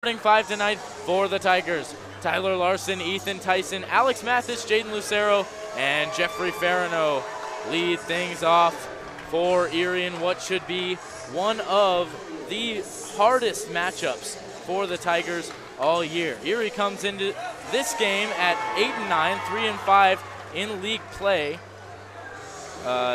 Starting 5 tonight for the Tigers: Tyler Larson, Ethan Tyson, Alex Mathis, Jaden Lucero, and Jeffrey Farino lead things off for Erie in what should be one of the hardest matchups for the Tigers all year. Erie comes into this game at 8-9, 3-5 in league play.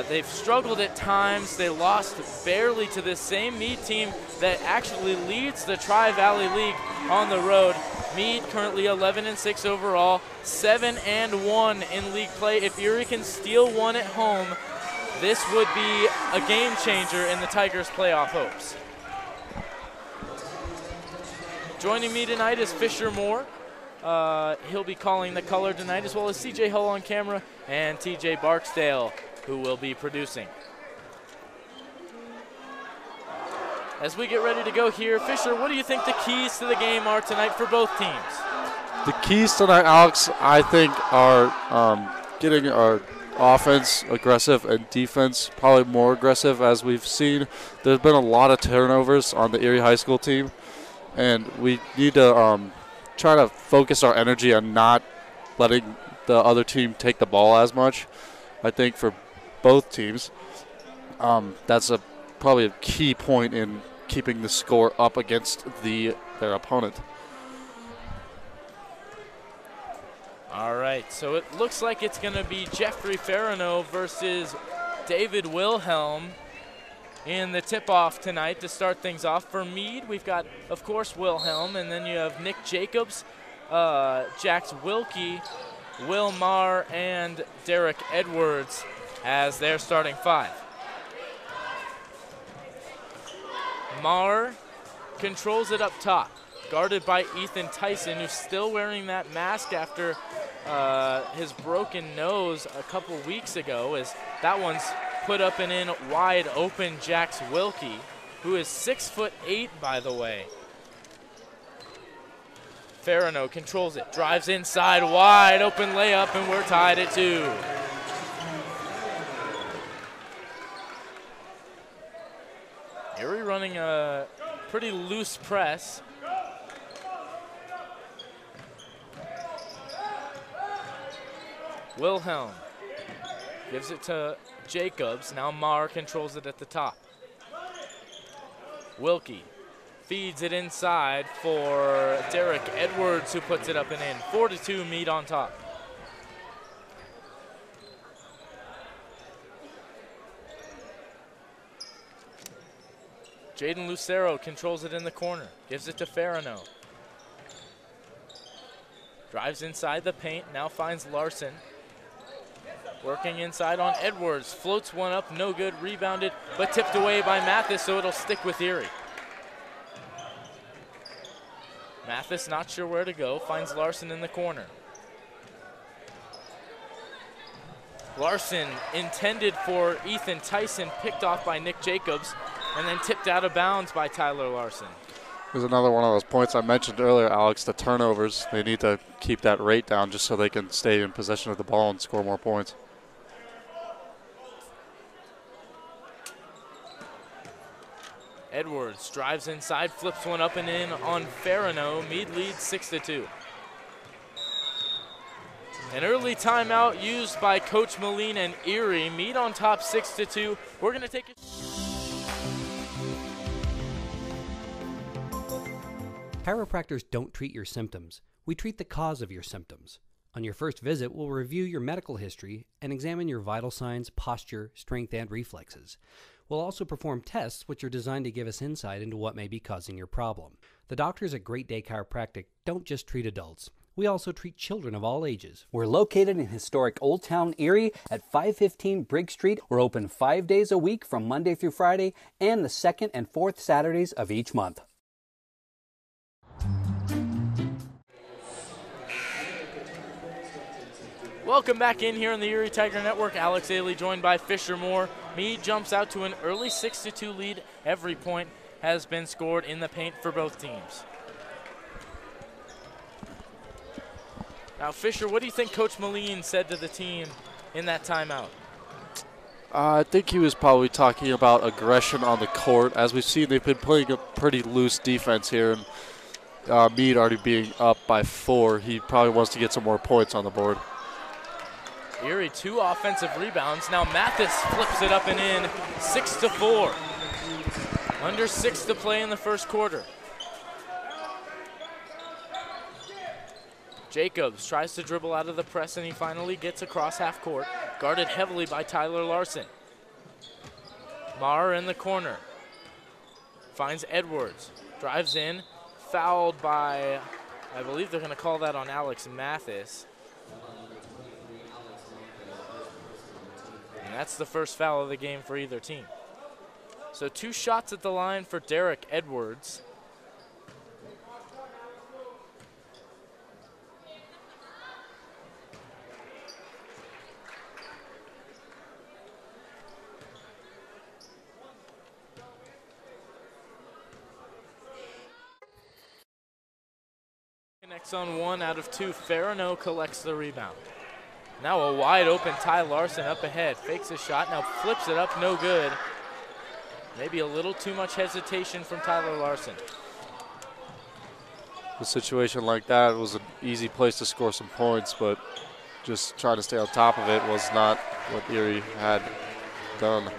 They've struggled at times. They lost barely to this same Mead team that actually leads the Tri-Valley League on the road. Mead currently 11-6 overall, 7-1 in league play. If Erie can steal one at home, this would be a game changer in the Tigers' playoff hopes. Joining me tonight is Fisher Moore. He'll be calling the color tonight, as well as CJ Hull on camera and TJ Barksdale, who will be producing. As we get ready to go here, Fisher, what do you think the keys to the game are tonight for both teams? The keys tonight, Alex, I think are getting our offense aggressive and defense probably more aggressive. As we've seen, there's been a lot of turnovers on the Erie High School team, and we need to try to focus our energy on not letting the other team take the ball as much. I think for both teams, that's probably a key point in keeping the score up against their opponent. All right, so it looks like it's going to be Jeffrey Farino versus David Wilhelm in the tip-off tonight to start things off. For Mead, we've got, of course, Wilhelm, and then you have Nick Jacobs, Jax Wilkie, Will Marr, and Derek Edwards as their starting five. Marr controls it up top, guarded by Ethan Tyson, who's still wearing that mask after his broken nose a couple weeks ago, as that one's put up and in wide open Jax Wilkie, who is 6'8", by the way. Farino controls it, drives inside, wide open layup, and we're tied at 2. Erie running a pretty loose press. Wilhelm gives it to Jacobs. Now Marr controls it at the top. Wilkie feeds it inside for Derek Edwards, who puts it up and in. 4-2, Mead on top. Jaden Lucero controls it in the corner, gives it to Farino. Drives inside the paint, now finds Larson. Working inside on Edwards, floats one up, no good, rebounded, but tipped away by Mathis, so it'll stick with Erie. Mathis not sure where to go, finds Larson in the corner. Larson intended for Ethan Tyson, picked off by Nick Jacobs, and then tipped out of bounds by Tyler Larson. There's another one of those points I mentioned earlier, Alex, the turnovers. They need to keep that rate down just so they can stay in possession of the ball and score more points. Edwards drives inside, flips one up and in on Farino. Mead leads 6-2. An early timeout used by Coach Moline and Erie. Mead on top 6-2. We're going to take it. Chiropractors don't treat your symptoms. We treat the cause of your symptoms. On your first visit, we'll review your medical history and examine your vital signs, posture, strength, and reflexes. We'll also perform tests which are designed to give us insight into what may be causing your problem. The doctors at Great Day Chiropractic don't just treat adults. We also treat children of all ages. We're located in historic Old Town Erie at 515 Briggs Street. We're open 5 days a week from Monday through Friday and the second and fourth Saturdays of each month. Welcome back in here on the Erie Tiger Network. Alex Ailey joined by Fisher Moore. Mead jumps out to an early 6-2 lead. Every point has been scored in the paint for both teams. Now, Fisher, what do you think Coach Moline said to the team in that timeout? I think he was probably talking about aggression on the court. As we've seen, they've been playing a pretty loose defense here. And Mead already being up by 4, he probably wants to get some more points on the board. Erie 2 offensive rebounds. Now Mathis flips it up and in, 6-4. Under 6 to play in the first quarter. Jacobs tries to dribble out of the press, and he finally gets across half court, guarded heavily by Tyler Larson. Marr in the corner, finds Edwards, drives in, fouled by, I believe they're gonna call that on Alex Mathis. And that's the first foul of the game for either team. So 2 shots at the line for Derek Edwards. Connects on 1 out of 2. Farino collects the rebound. Now a wide open Ty Larson up ahead. Fakes a shot, now flips it up, no good. Maybe a little too much hesitation from Tyler Larson. A situation like that was an easy place to score some points, but just trying to stay on top of it was not what Erie had done.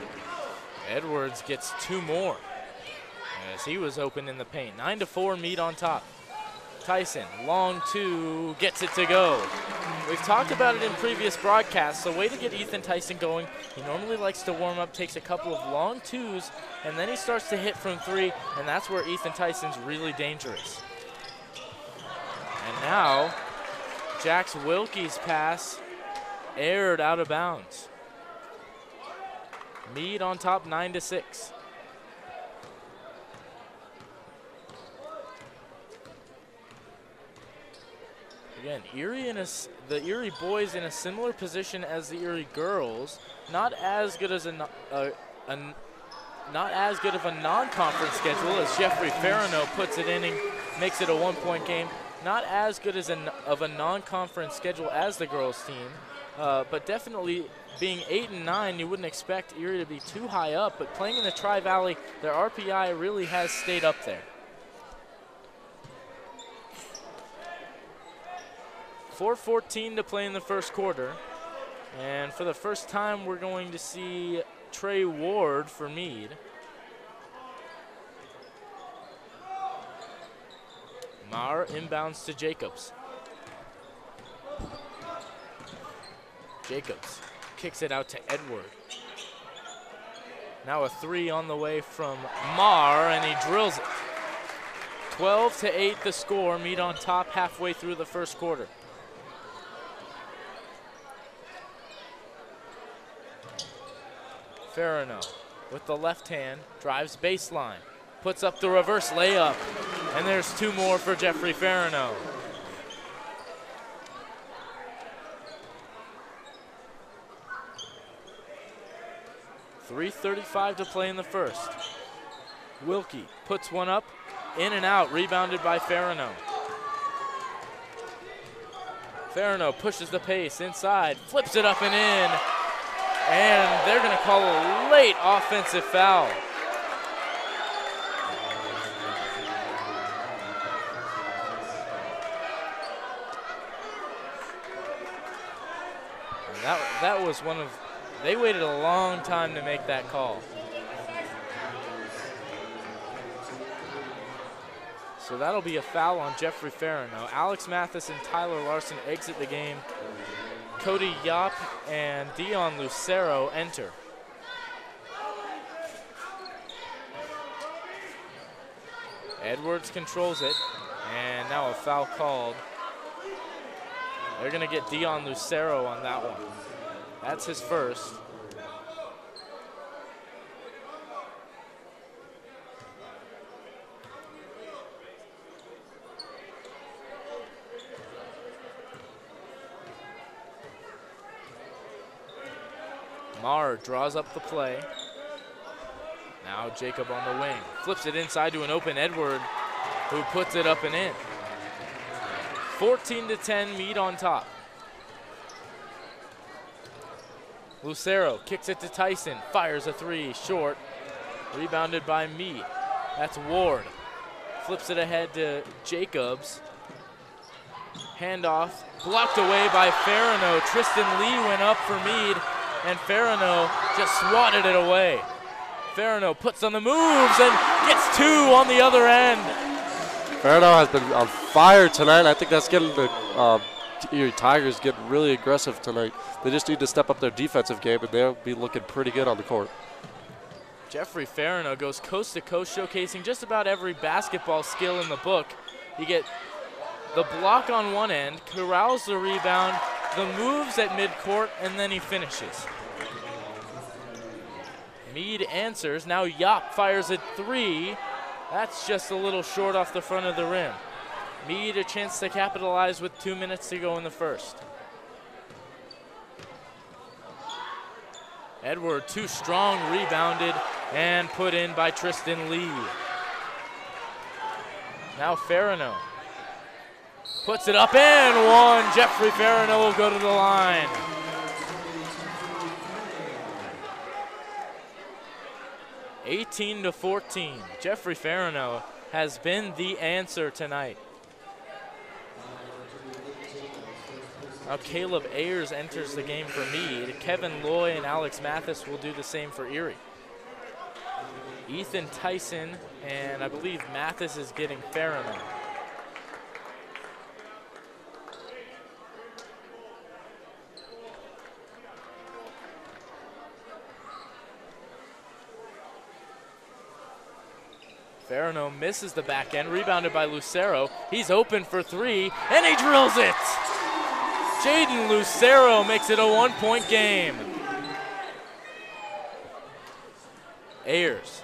Edwards gets 2 more as he was open in the paint. 9-4, Mead on top. Tyson, long 2, gets it to go. We've talked about it in previous broadcasts. The way to get Ethan Tyson going, he normally likes to warm up, takes a couple of long 2s, and then he starts to hit from 3, and that's where Ethan Tyson's really dangerous. And now, Jax Wilkie's pass aired out of bounds. Mead on top, 9-6. Again, the Erie boys in a similar position as the Erie girls. Not as good as not as good of a non-conference schedule as Jeffrey Farino puts it in and makes it a 1-point game. Not as good as of a non-conference schedule as the girls team, but definitely being 8-9, you wouldn't expect Erie to be too high up. But playing in the Tri-Valley, their RPI really has stayed up there. 4:14 to play in the first quarter. And for the first time, we're going to see Trey Ward for Mead. Marr inbounds to Jacobs. Jacobs kicks it out to Edward. Now a 3 on the way from Marr, and he drills it. 12-8 the score. Mead on top halfway through the first quarter. Farino with the left hand, drives baseline, puts up the reverse layup, and there's 2 more for Jeffrey Farino. .335 to play in the first. Wilkie puts one up, in and out, rebounded by Farino. Farino pushes the pace inside, flips it up and in. And they're going to call a late offensive foul. And that was one of, they waited a long time to make that call. So that'll be a foul on Jeffrey Farino. Alex Mathis and Tyler Larson exit the game. Cody Yop and Dion Lucero enter. Edwards controls it, and now a foul called. They're going to get Dion Lucero on that one. That's his first. Marr draws up the play. Now Jacob on the wing. Flips it inside to an open Edward, who puts it up and in. 14-10, Mead on top. Lucero kicks it to Tyson, fires a 3, short. Rebounded by Mead. That's Ward. flips it ahead to Jacobs. Handoff blocked away by Farino. Tristan Lee went up for Mead, and Farino just swatted it away. Farino puts on the moves and gets 2 on the other end. Farino has been on fire tonight. I think that's getting the Erie Tigers getting really aggressive tonight. They just need to step up their defensive game, and they'll be looking pretty good on the court. Jeffrey Farino goes coast to coast, showcasing just about every basketball skill in the book. You get the block on one end, corrals the rebound, the moves at midcourt, and then he finishes. Mead answers. Now Yop fires at 3. That's just a little short off the front of the rim. Mead a chance to capitalize with 2 minutes to go in the first. Edward, too strong, rebounded and put in by Tristan Lee. Now Farino puts it up and 1. Jeffrey Farino will go to the line. (18-14). Jeffrey Farino has been the answer tonight. Now Caleb Ayers enters the game for Mead. Kevin Loy and Alex Mathis will do the same for Erie. Ethan Tyson, and I believe Mathis is getting Farino. Farino misses the back end, rebounded by Lucero. He's open for 3, and he drills it! Jaden Lucero makes it a 1-point game. Ayers.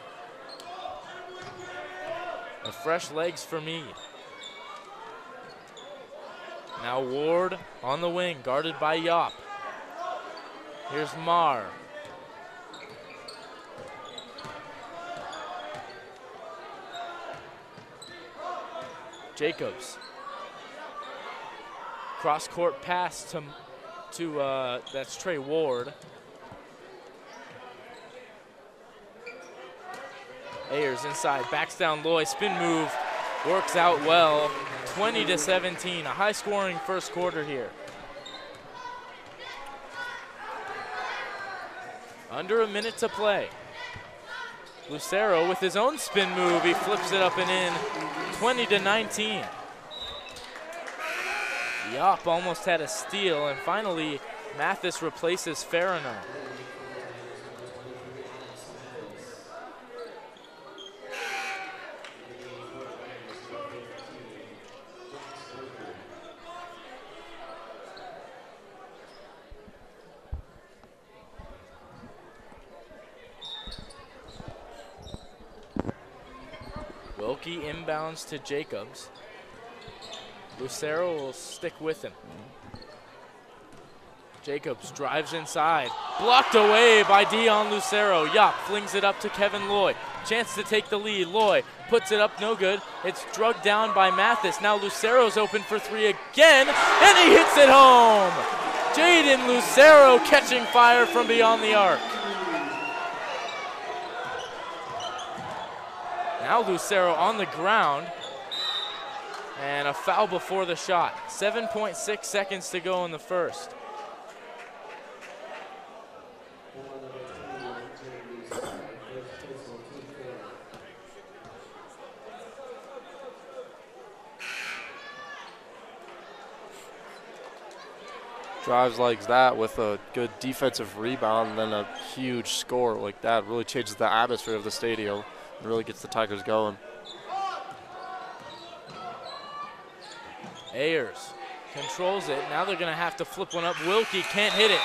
The fresh legs for Mead. Now Ward on the wing, guarded by Yop. Here's Marr. Jacobs. Cross-court pass to that's Trey Ward. Ayers inside, backs down Loy, spin move, works out well. 20-17, a high-scoring first quarter here. Under a minute to play. Lucero with his own spin move, he flips it up and in. 20-19. Yop almost had a steal, and finally Mathis replaces Farino. Wilkie inbounds to Jacobs. Lucero will stick with him. Jacobs drives inside. Blocked away by Dion Lucero. Yop flings it up to Kevin Loy. Chance to take the lead. Loy puts it up, no good. It's drugged down by Mathis. Now Lucero's open for 3 again, and he hits it home. Jaden Lucero catching fire from beyond the arc. Now Lucero on the ground. And a foul before the shot. 7.6 seconds to go in the first. Drives like that with a good defensive rebound and then a huge score like that really changes the atmosphere of the stadium and really gets the Tigers going. Ayers controls it. Now they're going to have to flip one up. Wilkie can't hit it.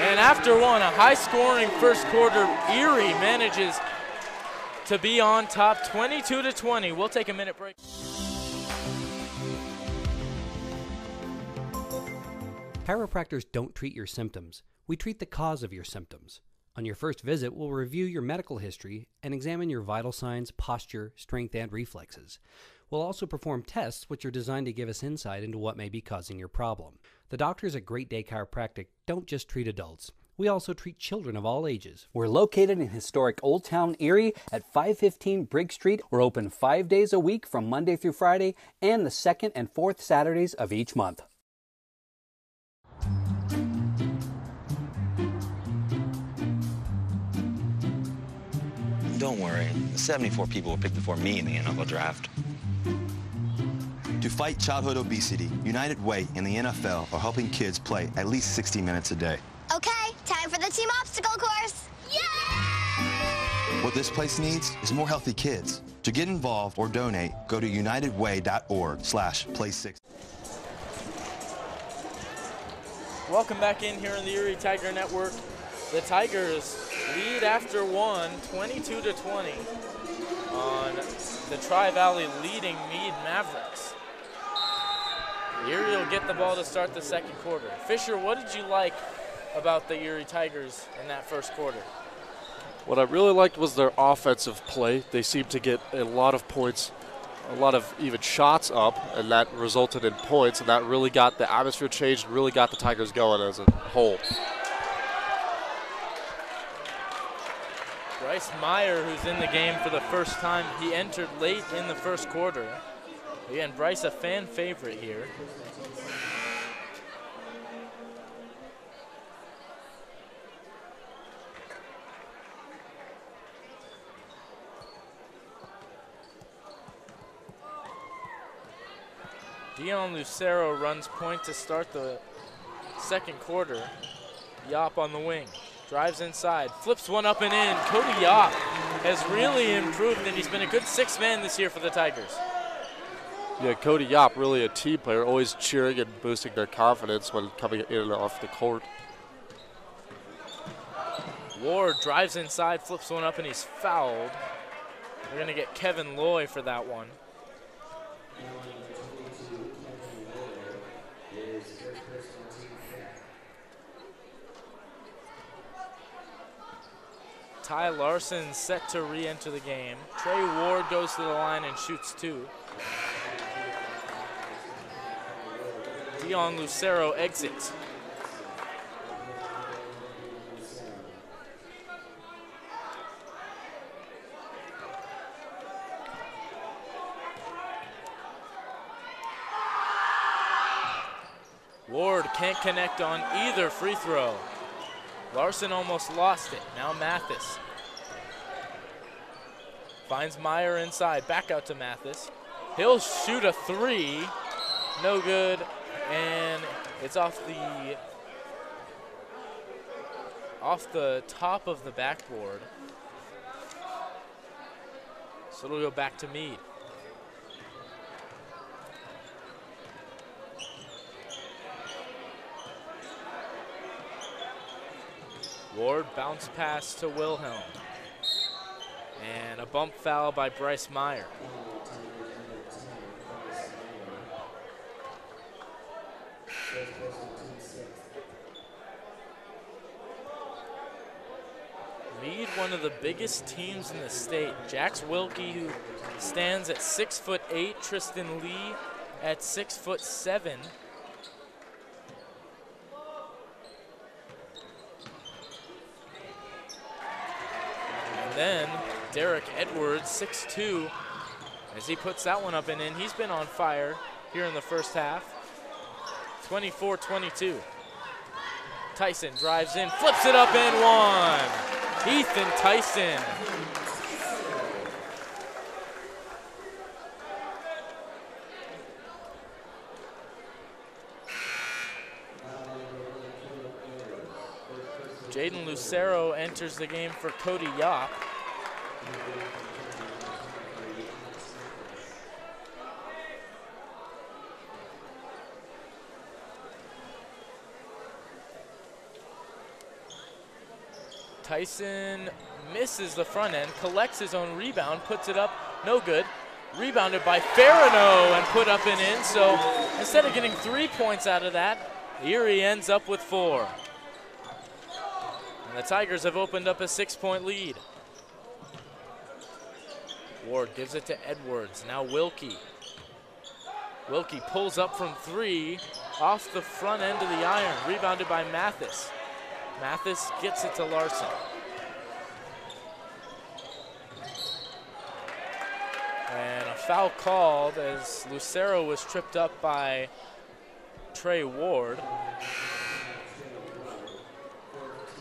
And after one, a high-scoring first quarter, Erie manages to be on top 22-20. We'll take a minute break. Chiropractors don't treat your symptoms. We treat the cause of your symptoms. On your first visit, we'll review your medical history and examine your vital signs, posture, strength, and reflexes. We'll also perform tests which are designed to give us insight into what may be causing your problem. The doctors at Great Day Chiropractic don't just treat adults. We also treat children of all ages. We're located in historic Old Town Erie at 515 Briggs Street. We're open 5 days a week from Monday through Friday and the second and fourth Saturdays of each month. Don't worry, 74 people were picked before me in the NFL draft. To fight childhood obesity, United Way and the NFL are helping kids play at least 60 minutes a day. Okay, time for the team obstacle course. Yay! What this place needs is more healthy kids. To get involved or donate, go to unitedway.org/play60. Welcome back in here on the Erie Tiger Network. The Tigers lead after one, 22-20 on the Tri-Valley leading Mead Mavericks. Erie will get the ball to start the second quarter. Fisher, what did you like about the Erie Tigers in that first quarter? What I really liked was their offensive play. They seemed to get a lot of points, a lot of even shots up, and that resulted in points, and that really got the atmosphere changed, really got the Tigers going as a whole. Bryce Meyer, who's in the game for the first time, he entered late in the first quarter. Again, Bryce, a fan favorite here. Dion Lucero runs point to start the second quarter. Yop on the wing. Drives inside, flips one up and in. Cody Yop has really improved, and he's been a good sixth man this year for the Tigers. Yeah, Cody Yop, really a team player, always cheering and boosting their confidence when coming in and off the court. Ward drives inside, flips one up, and he's fouled. They're going to get Kevin Loy for that one. Ty Larson set to re-enter the game. Trey Ward goes to the line and shoots two. Dion Lucero exits. Ward can't connect on either free throw. Larson almost lost it. Now Mathis. Finds Meyer inside. Back out to Mathis. He'll shoot a three. No good. And it's off the top of the backboard. So it'll go back to Mead. Ward bounce pass to Wilhelm. And a bump foul by Bryce Meyer. Mead, one of the biggest teams in the state. Jax Wilkie, who stands at 6'8", Tristan Lee at 6'7". Then Derek Edwards, 6'2", as he puts that one up and in. He's been on fire here in the first half. 24-22. Tyson drives in, flips it up and one. Ethan Tyson. Jaden Lucero enters the game for Cody Yop. Tyson misses the front end, collects his own rebound, puts it up, no good. Rebounded by Farino and put up and in, so instead of getting 3 points out of that, Erie ends up with 4. And the Tigers have opened up a 6-point lead. Ward gives it to Edwards, now Wilkie. Wilkie pulls up from 3, off the front end of the iron, rebounded by Mathis. Mathis gets it to Larson. And a foul called as Lucero was tripped up by Trey Ward.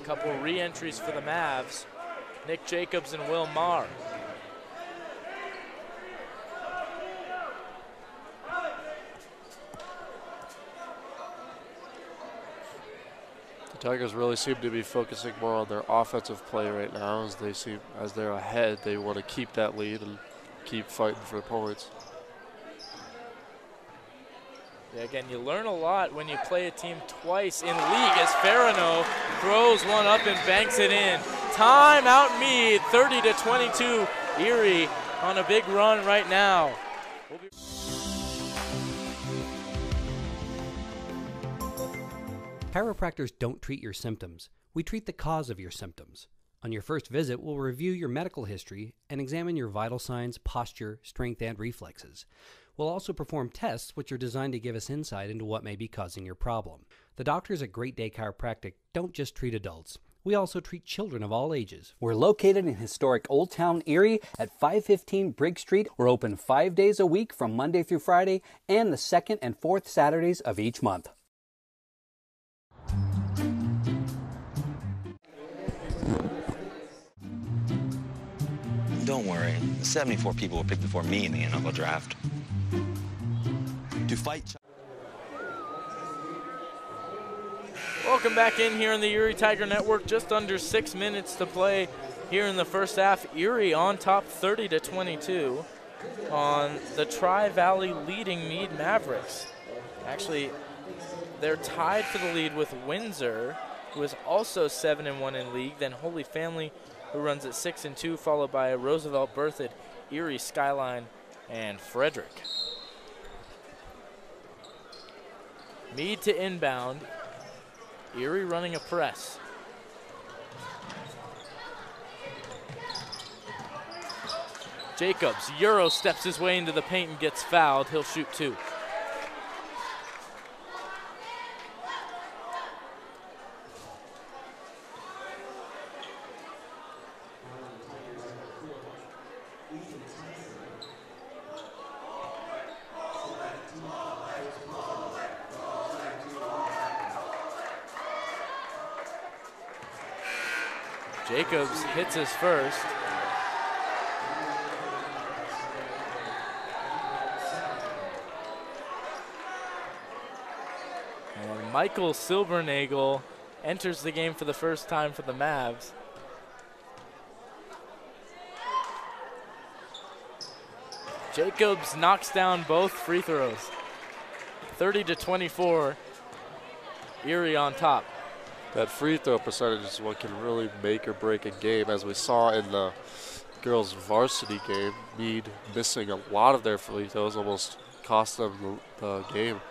A couple re-entries for the Mavs. Nick Jacobs and Will Marr. The Tigers really seem to be focusing more on their offensive play right now as they're ahead. They want to keep that lead and keep fighting for points. Yeah, again, you learn a lot when you play a team twice in league as Farino throws one up and banks it in. Timeout Mead, 30-22. Erie on a big run right now. Chiropractors don't treat your symptoms. We treat the cause of your symptoms. On your first visit, we'll review your medical history and examine your vital signs, posture, strength, and reflexes. We'll also perform tests which are designed to give us insight into what may be causing your problem. The doctors at Great Day Chiropractic don't just treat adults. We also treat children of all ages. We're located in historic Old Town Erie at 515 Briggs Street. We're open 5 days a week from Monday through Friday and the second and fourth Saturdays of each month. Don't worry, 74 people were picked before me in the NFL draft. To fight. Welcome back in here in the Erie Tiger Network. Just under 6 minutes to play here in the first half. Erie on top 30-22 on the Tri-Valley leading Mead Mavericks. Actually, they're tied for the lead with Windsor, who is also 7-1 in league. Then Holy Family, who runs at 6-2, followed by Roosevelt, Berthoud, Erie, Skyline, and Frederick. Mead to inbound. Erie running a press. Jacobs, Euro steps his way into the paint and gets fouled. He'll shoot two. Jacobs hits his first. And Michael Silbernagel enters the game for the first time for the Mavs. Jacobs knocks down both free throws. 30-24, Erie on top. That free throw percentage is what can really make or break a game, as we saw in the girls' varsity game. Mead missing a lot of their free throws almost cost them the game.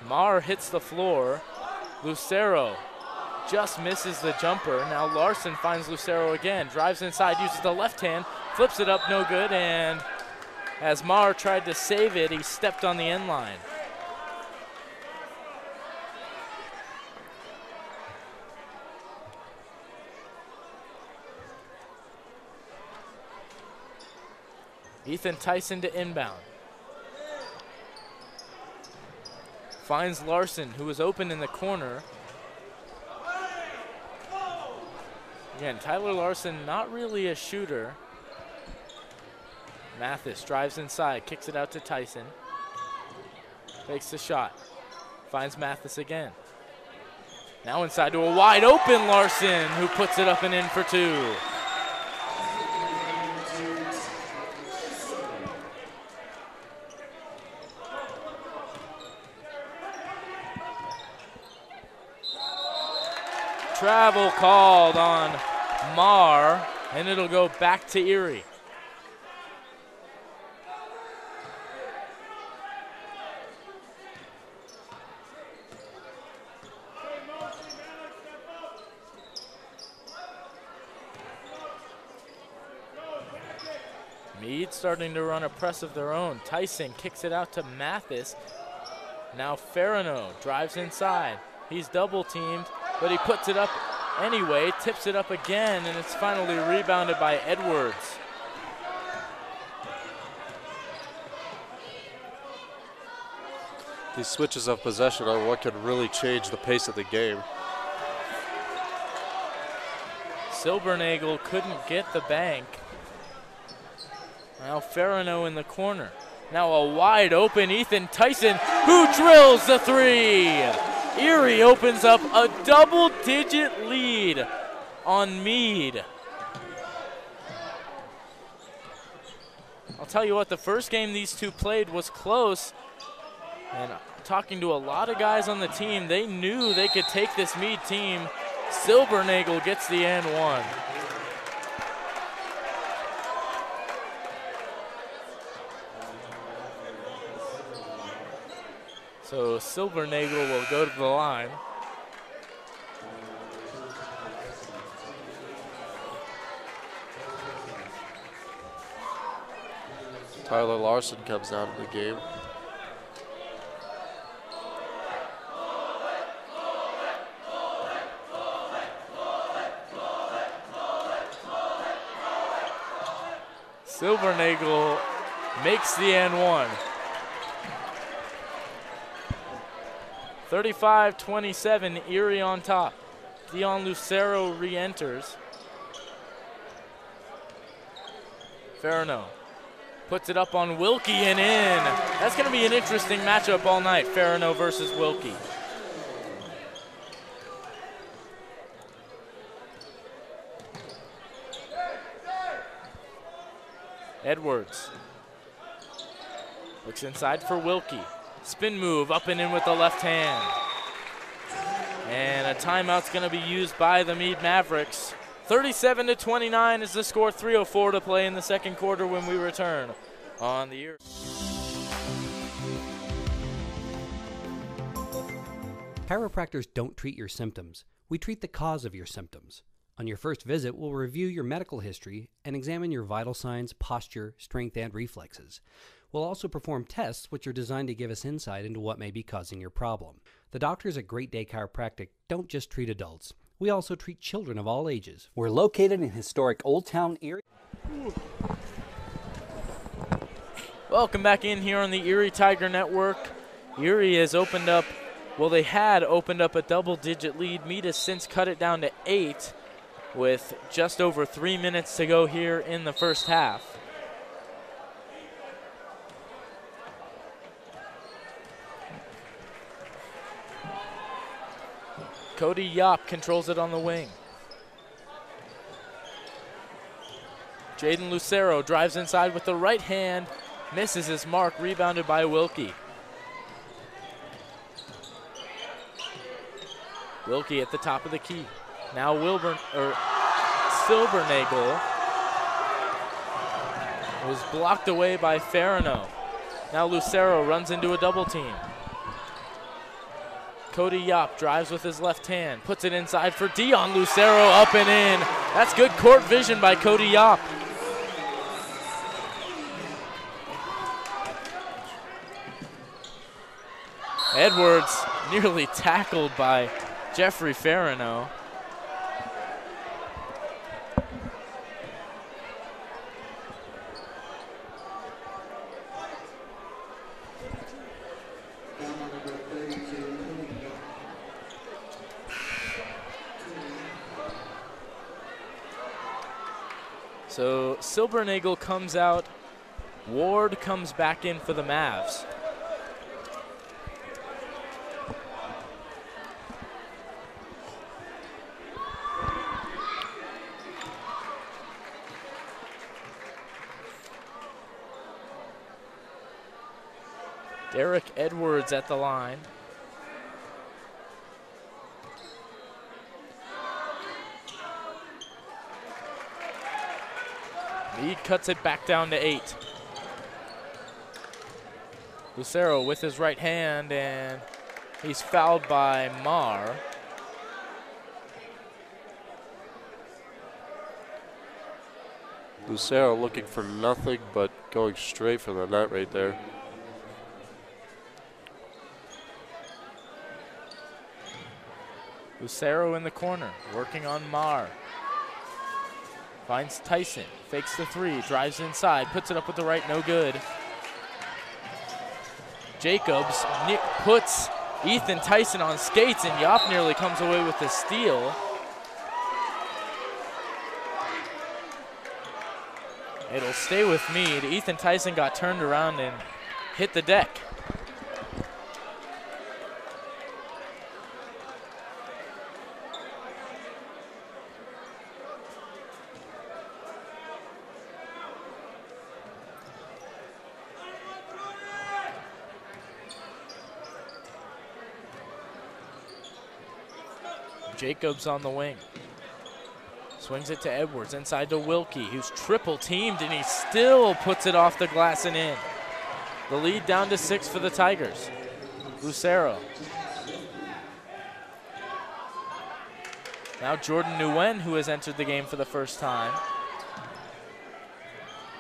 Marr hits the floor. Lucero just misses the jumper. Now Larson finds Lucero again. Drives inside, uses the left hand, flips it up, no good. And as Marr tried to save it, he stepped on the end line. Ethan Tyson to inbound. Finds Larson, who was open in the corner. Again, Tyler Larson, not really a shooter. Mathis drives inside, kicks it out to Tyson. Takes the shot. Finds Mathis again. Now inside to a wide open Larson, who puts it up and in for two. Travel called on Marr, and it'll go back to Erie. Mead starting to run a press of their own. Tyson kicks it out to Mathis. Now Farino drives inside. He's double teamed, but he puts it up anyway, tips it up again, and it's finally rebounded by Edwards. These switches of possession are what can really change the pace of the game. Silbernagel couldn't get the bank. Now Farino in the corner. Now a wide open Ethan Tyson, who drills the three. Erie opens up a double-digit lead on Mead. I'll tell you what, the first game these two played was close. And talking to a lot of guys on the team, they knew they could take this Mead team. Silbernagel gets the and one. So Silbernagel will go to the line. Tyler Larson comes out of the game. Silbernagel makes the and one. 35-27, Erie on top. Dion Lucero re-enters. Farino puts it up on Wilkie and in. That's going to be an interesting matchup all night, Farino versus Wilkie. Edwards looks inside for Wilkie. Spin move up and in with the left hand. And a timeout's going to be used by the Mead Mavericks. 37-29 is the score, 3:04 to play in the second quarter when we return on the Erie. Chiropractors don't treat your symptoms. We treat the cause of your symptoms. On your first visit, we'll review your medical history and examine your vital signs, posture, strength, and reflexes. We'll also perform tests which are designed to give us insight into what may be causing your problem. The doctors at Great Day Chiropractic don't just treat adults. We also treat children of all ages. We're located in historic Old Town Erie. Welcome back in here on the Erie Tiger Network. Erie has opened up, well, they had opened up a double-digit lead. Mead has since cut it down to 8 with just over 3 minutes to go here in the first half. Cody Yop controls it on the wing. Jaden Lucero drives inside with the right hand, misses his mark, rebounded by Wilkie. Wilkie at the top of the key. Now Silbernagel was blocked away by Farino. Now Lucero runs into a double team. Cody Yop drives with his left hand, puts it inside for Dion Lucero, up and in. That's good court vision by Cody Yop. Edwards nearly tackled by Jeffrey Farino. So Silbernagel comes out. Ward comes back in for the Mavs. Derek Edwards at the line. Mead cuts it back down to 8. Lucero with his right hand, and he's fouled by Marr. Lucero looking for nothing but going straight for the net right there. Lucero in the corner, working on Marr. Finds Tyson, fakes the three, drives inside, puts it up with the right, no good. Jacobs puts Ethan Tyson on skates, and Yop nearly comes away with the steal. It'll stay with Mead. Ethan Tyson got turned around and hit the deck. Jacobs on the wing. Swings it to Edwards, inside to Wilkie, who's triple teamed, and he still puts it off the glass and in. The lead down to 6 for the Tigers. Lucero. Now Jordan Nguyen, who has entered the game for the first time.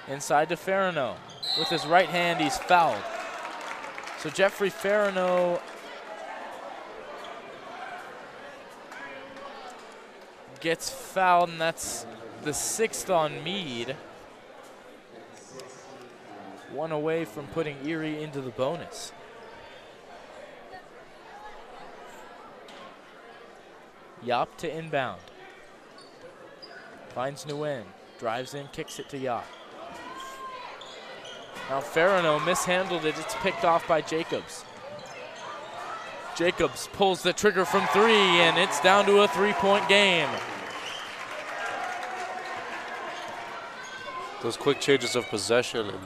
Inside to Farino. With his right hand, he's fouled. So Jeffrey Farino gets fouled, and that's the 6th on Mead. One away from putting Erie into the bonus. Yop to inbound. Finds Nguyen, drives in, kicks it to Yop. Now Farino mishandled it, it's picked off by Jacobs. Jacobs pulls the trigger from 3, and it's down to a 3-point game. Those quick changes of possession and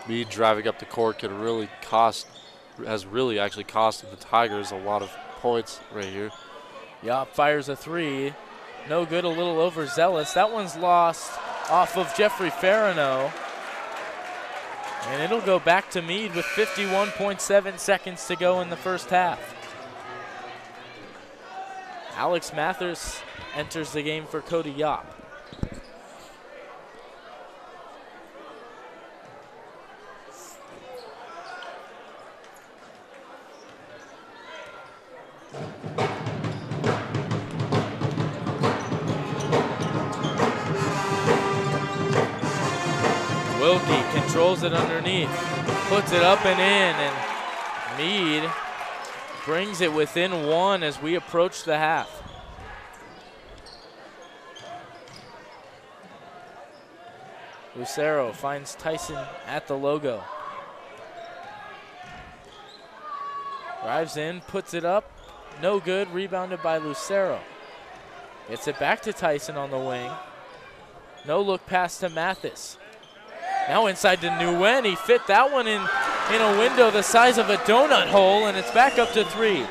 Mead driving up the court can really has really actually costed the Tigers a lot of points right here. Yop fires a 3. No good, a little overzealous. That one's lost off of Jeffrey Farino. And it'll go back to Mead with 51.7 seconds to go in the first half. Alex Mathers enters the game for Cody Yop. Wilkie controls it underneath, puts it up and in, and Mead brings it within 1 as we approach the half. Lucero finds Tyson at the logo. Drives in, puts it up, no good, rebounded by Lucero. Gets it back to Tyson on the wing. No look pass to Mathis. Now inside to Nguyen, he fit that one in a window the size of a donut hole, and it's back up to 3.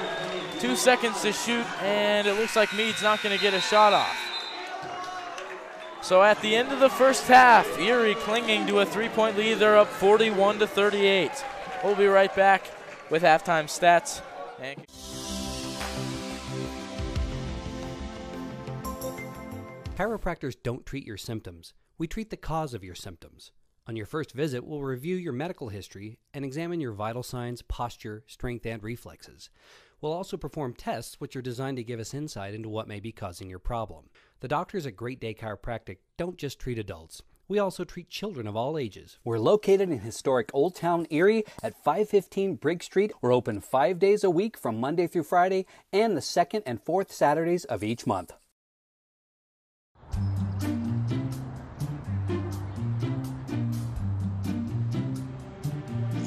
2 seconds to shoot, and it looks like Mead's not going to get a shot off. So at the end of the first half, Erie clinging to a 3-point lead. They're up 41-38. We'll be right back with halftime stats. Chiropractors don't treat your symptoms. We treat the cause of your symptoms. On your first visit, we'll review your medical history and examine your vital signs, posture, strength, and reflexes. We'll also perform tests which are designed to give us insight into what may be causing your problem. The doctors at Great Day Chiropractic don't just treat adults. We also treat children of all ages. We're located in historic Old Town Erie at 515 Brigg Street. We're open 5 days a week from Monday through Friday and the 2nd and 4th Saturdays of each month.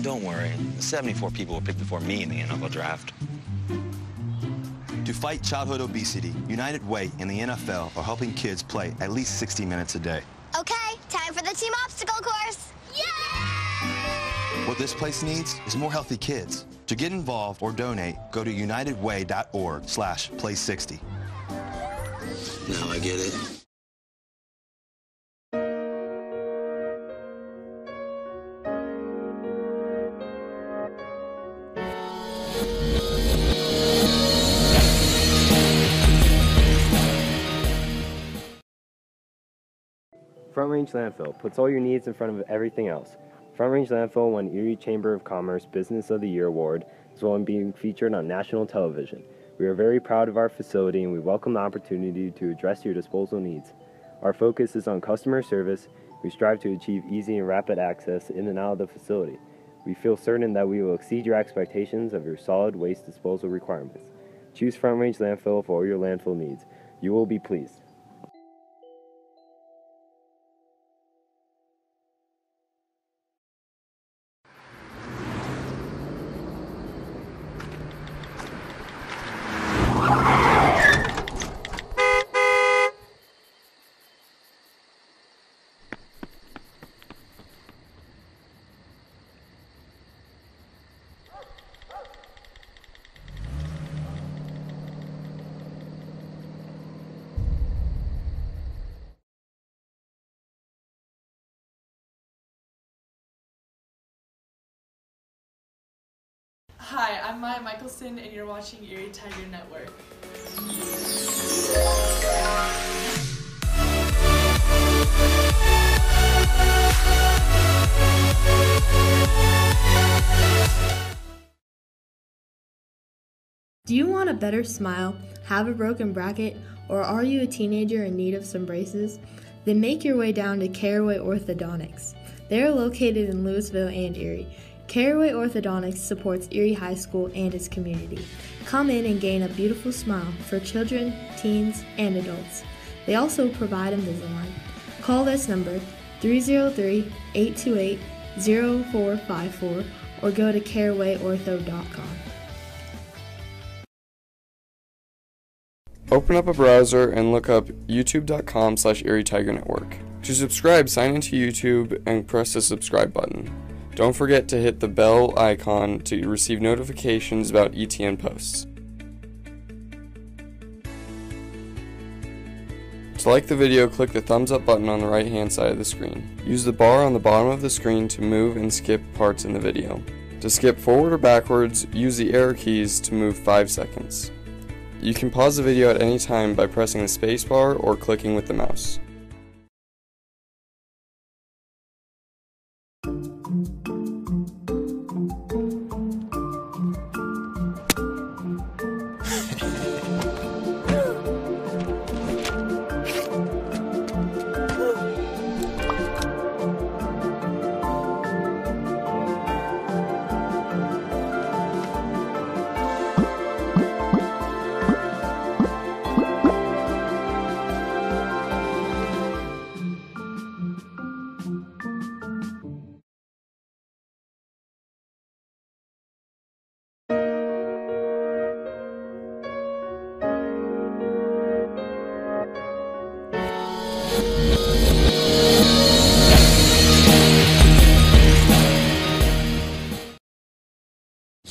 Don't worry, 74 people were picked before me in the NFL draft. To fight childhood obesity, United Way and the NFL are helping kids play at least 60 minutes a day. Okay, time for the team obstacle course. Yay! What this place needs is more healthy kids. To get involved or donate, go to unitedway.org/play60. Now I get it. Front Range Landfill puts all your needs in front of everything else. Front Range Landfill won Erie Chamber of Commerce Business of the Year Award, as well as being featured on national television. We are very proud of our facility and we welcome the opportunity to address your disposal needs. Our focus is on customer service. We strive to achieve easy and rapid access in and out of the facility. We feel certain that we will exceed your expectations of your solid waste disposal requirements. Choose Front Range Landfill for all your landfill needs. You will be pleased. Hi, I'm Maya Michelson, and you're watching Erie Tiger Network. Do you want a better smile, have a broken bracket, or are you a teenager in need of some braces? Then make your way down to Caraway Orthodontics. They are located in Louisville and Erie. Caraway Orthodontics supports Erie High School and its community. Come in and gain a beautiful smile for children, teens, and adults. They also provide Invisalign. Call this number 303-828-0454 or go to carawayortho.com. Open up a browser and look up youtube.com/Erie Tiger Network. To subscribe, sign into YouTube and press the subscribe button. Don't forget to hit the bell icon to receive notifications about ETN posts. To like the video, click the thumbs up button on the right hand side of the screen. Use the bar on the bottom of the screen to move and skip parts in the video. To skip forward or backwards, use the arrow keys to move 5 seconds. You can pause the video at any time by pressing the spacebar or clicking with the mouse.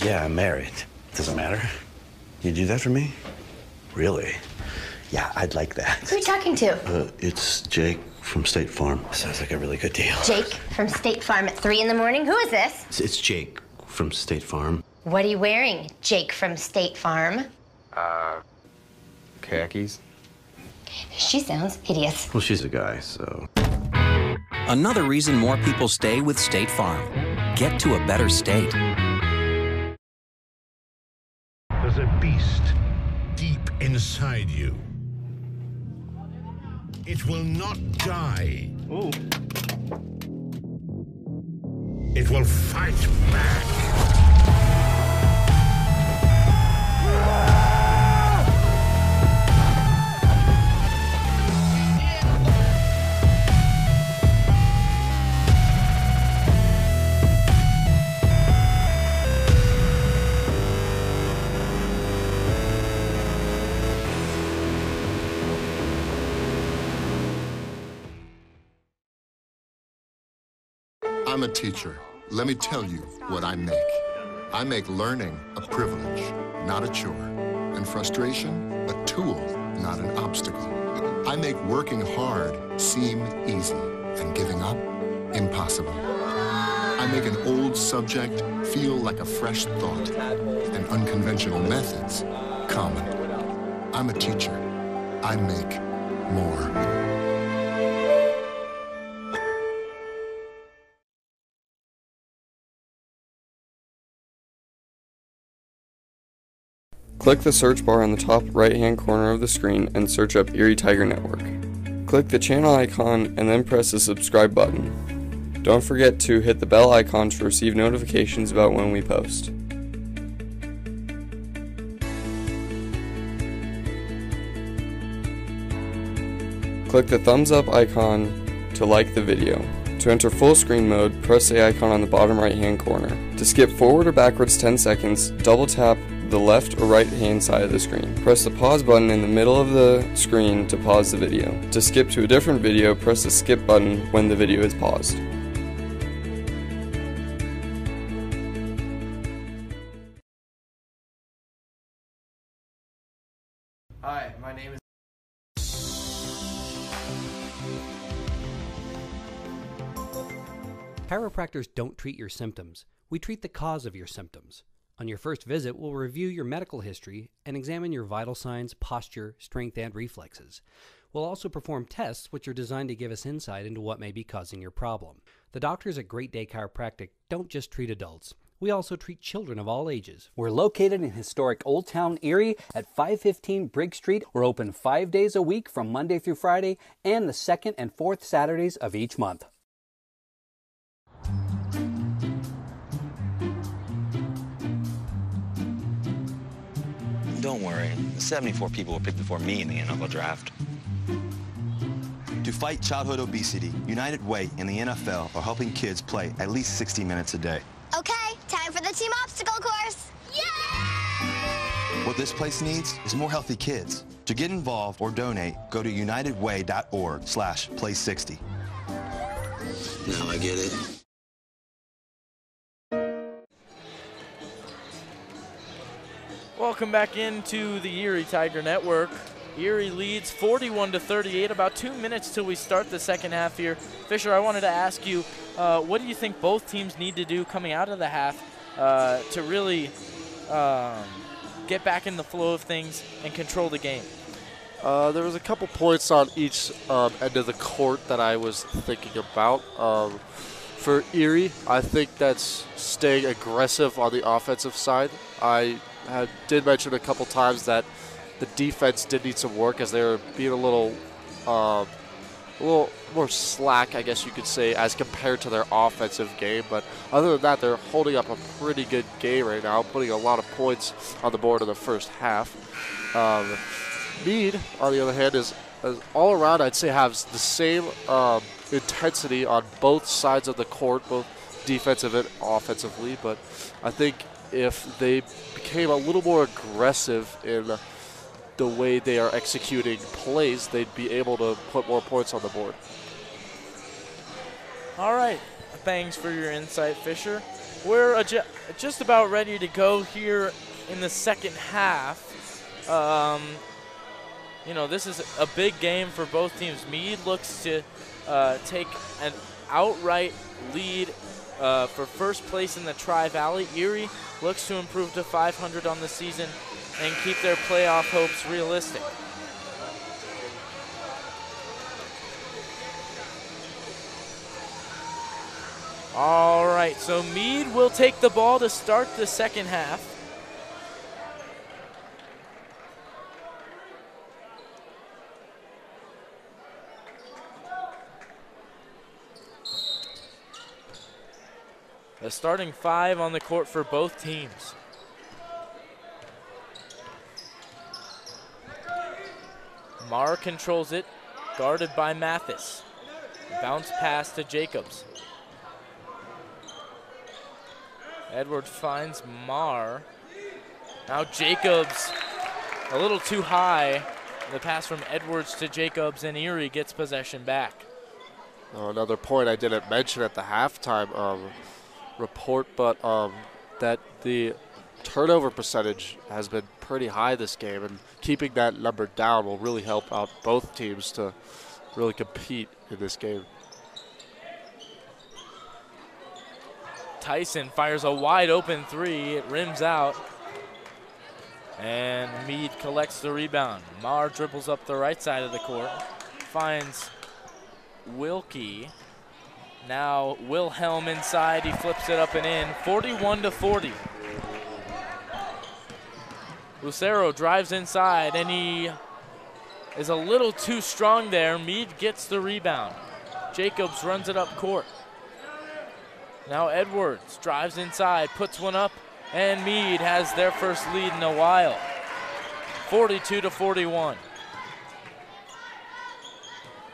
Yeah, I'm married. Doesn't matter. You do that for me? Really? Yeah, I'd like that. Who are you talking to? It's Jake from State Farm. Sounds like a really good deal. Jake from State Farm at 3 in the morning? Who is this? It's Jake from State Farm. What are you wearing, Jake from State Farm? Khakis? She sounds hideous. Well, she's a guy, so... Another reason more people stay with State Farm. Get to a better state. There's a beast deep inside you. It will not die. Ooh. It will fight back. I'm a teacher. Let me tell you what I make. I make learning a privilege, not a chore, and frustration a tool, not an obstacle. I make working hard seem easy and giving up impossible. I make an old subject feel like a fresh thought and unconventional methods common. I'm a teacher. I make more. Click the search bar on the top right-hand corner of the screen and search up Erie Tiger Network. Click the channel icon and then press the subscribe button. Don't forget to hit the bell icon to receive notifications about when we post. Click the thumbs up icon to like the video. To enter full screen mode, press the icon on the bottom right hand corner. To skip forward or backwards 10 seconds, double tap the left or right hand side of the screen. Press the pause button in the middle of the screen to pause the video. To skip to a different video, press the skip button when the video is paused. Hi, my name is Chiropractors don't treat your symptoms. We treat the cause of your symptoms. On your first visit, we'll review your medical history and examine your vital signs, posture, strength, and reflexes. We'll also perform tests which are designed to give us insight into what may be causing your problem. The doctors at Great Day Chiropractic don't just treat adults. We also treat children of all ages. We're located in historic Old Town Erie at 515 Briggs Street. We're open 5 days a week from Monday through Friday and the second and fourth Saturdays of each month. Don't worry, 74 people were picked before me in the NFL draft. To fight childhood obesity, United Way and the NFL are helping kids play at least 60 minutes a day. Okay, time for the team obstacle course. Yay! What this place needs is more healthy kids. To get involved or donate, go to unitedway.org/play60. Now I get it. Welcome back into the Erie Tiger Network. Erie leads 41-38, about 2 minutes till we start the second half here. Fisher, I wanted to ask you, what do you think both teams need to do coming out of the half to really get back in the flow of things and control the game? There was a couple points on each end of the court that I was thinking about. For Erie, I think that's staying aggressive on the offensive side. I did mention a couple times that the defense did need some work as they were being a little more slack, I guess you could say, as compared to their offensive game. But other than that, they're holding up a pretty good game right now, putting a lot of points on the board in the first half. Mead, on the other hand, is all around, I'd say, has the same intensity on both sides of the court, both defensive and offensively. But I think if they became a little more aggressive in the way they are executing plays, they'd be able to put more points on the board. All right. Thanks for your insight, Fisher. We're just about ready to go here in the second half. You know, this is a big game for both teams. Mead looks to take an outright lead for first place in the Tri-Valley. Erie looks to improve to 500 on the season and keep their playoff hopes realistic. All right, so Mead will take the ball to start the second half. The starting five on the court for both teams. Marr controls it, guarded by Mathis. Bounce pass to Jacobs. Edwards finds Marr. Now Jacobs, a little too high. The pass from Edwards to Jacobs, and Erie gets possession back. Another point I didn't mention at the halftime report, but that the turnover percentage has been pretty high this game, and keeping that number down will really help out both teams to really compete in this game. Tyson fires a wide open three. It rims out. And Mead collects the rebound. Marr dribbles up the right side of the court. Finds Wilkie. Now Wilhelm inside. He flips it up and in. 41-40. Lucero drives inside, and he is a little too strong there. Mead gets the rebound. Jacobs runs it up court. Now Edwards drives inside, puts one up, and Mead has their first lead in a while. 42-41.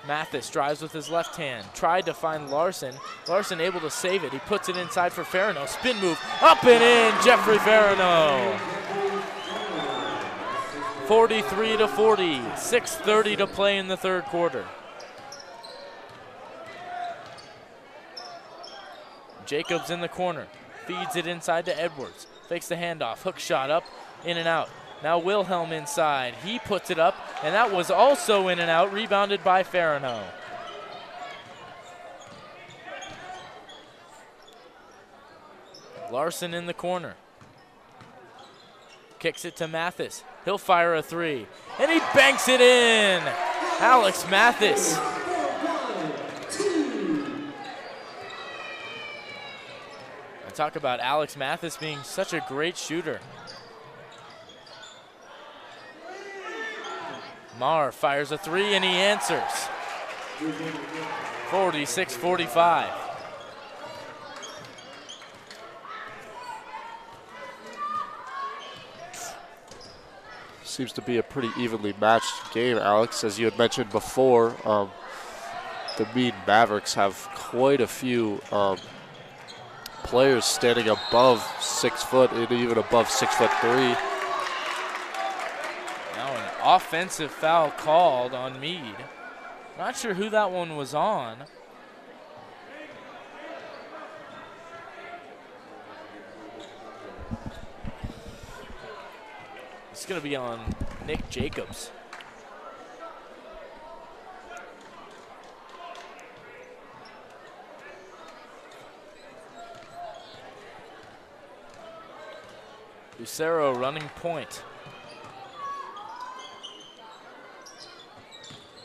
Mathis drives with his left hand, tried to find Larson. Larson able to save it. He puts it inside for Farino. Spin move, up and in, Jeffrey Farino. 43-40, 6:30 to play in the third quarter. Jacobs in the corner, feeds it inside to Edwards. Fakes the handoff, hook shot up, in and out. Now Wilhelm inside, he puts it up, and that was also in and out, rebounded by Farino. Larson in the corner. Kicks it to Mathis. He'll fire a three, and he banks it in. Alex Mathis. I talk about Alex Mathis being such a great shooter. Marr fires a three, and he answers. 46-45. Seems to be a pretty evenly matched game, Alex. As you had mentioned before, the Mead Mavericks have quite a few players standing above 6 foot and even above 6'3". Now an offensive foul called on Mead. Not sure who that one was on. It's going to be on Nick Jacobs. Lucero running point.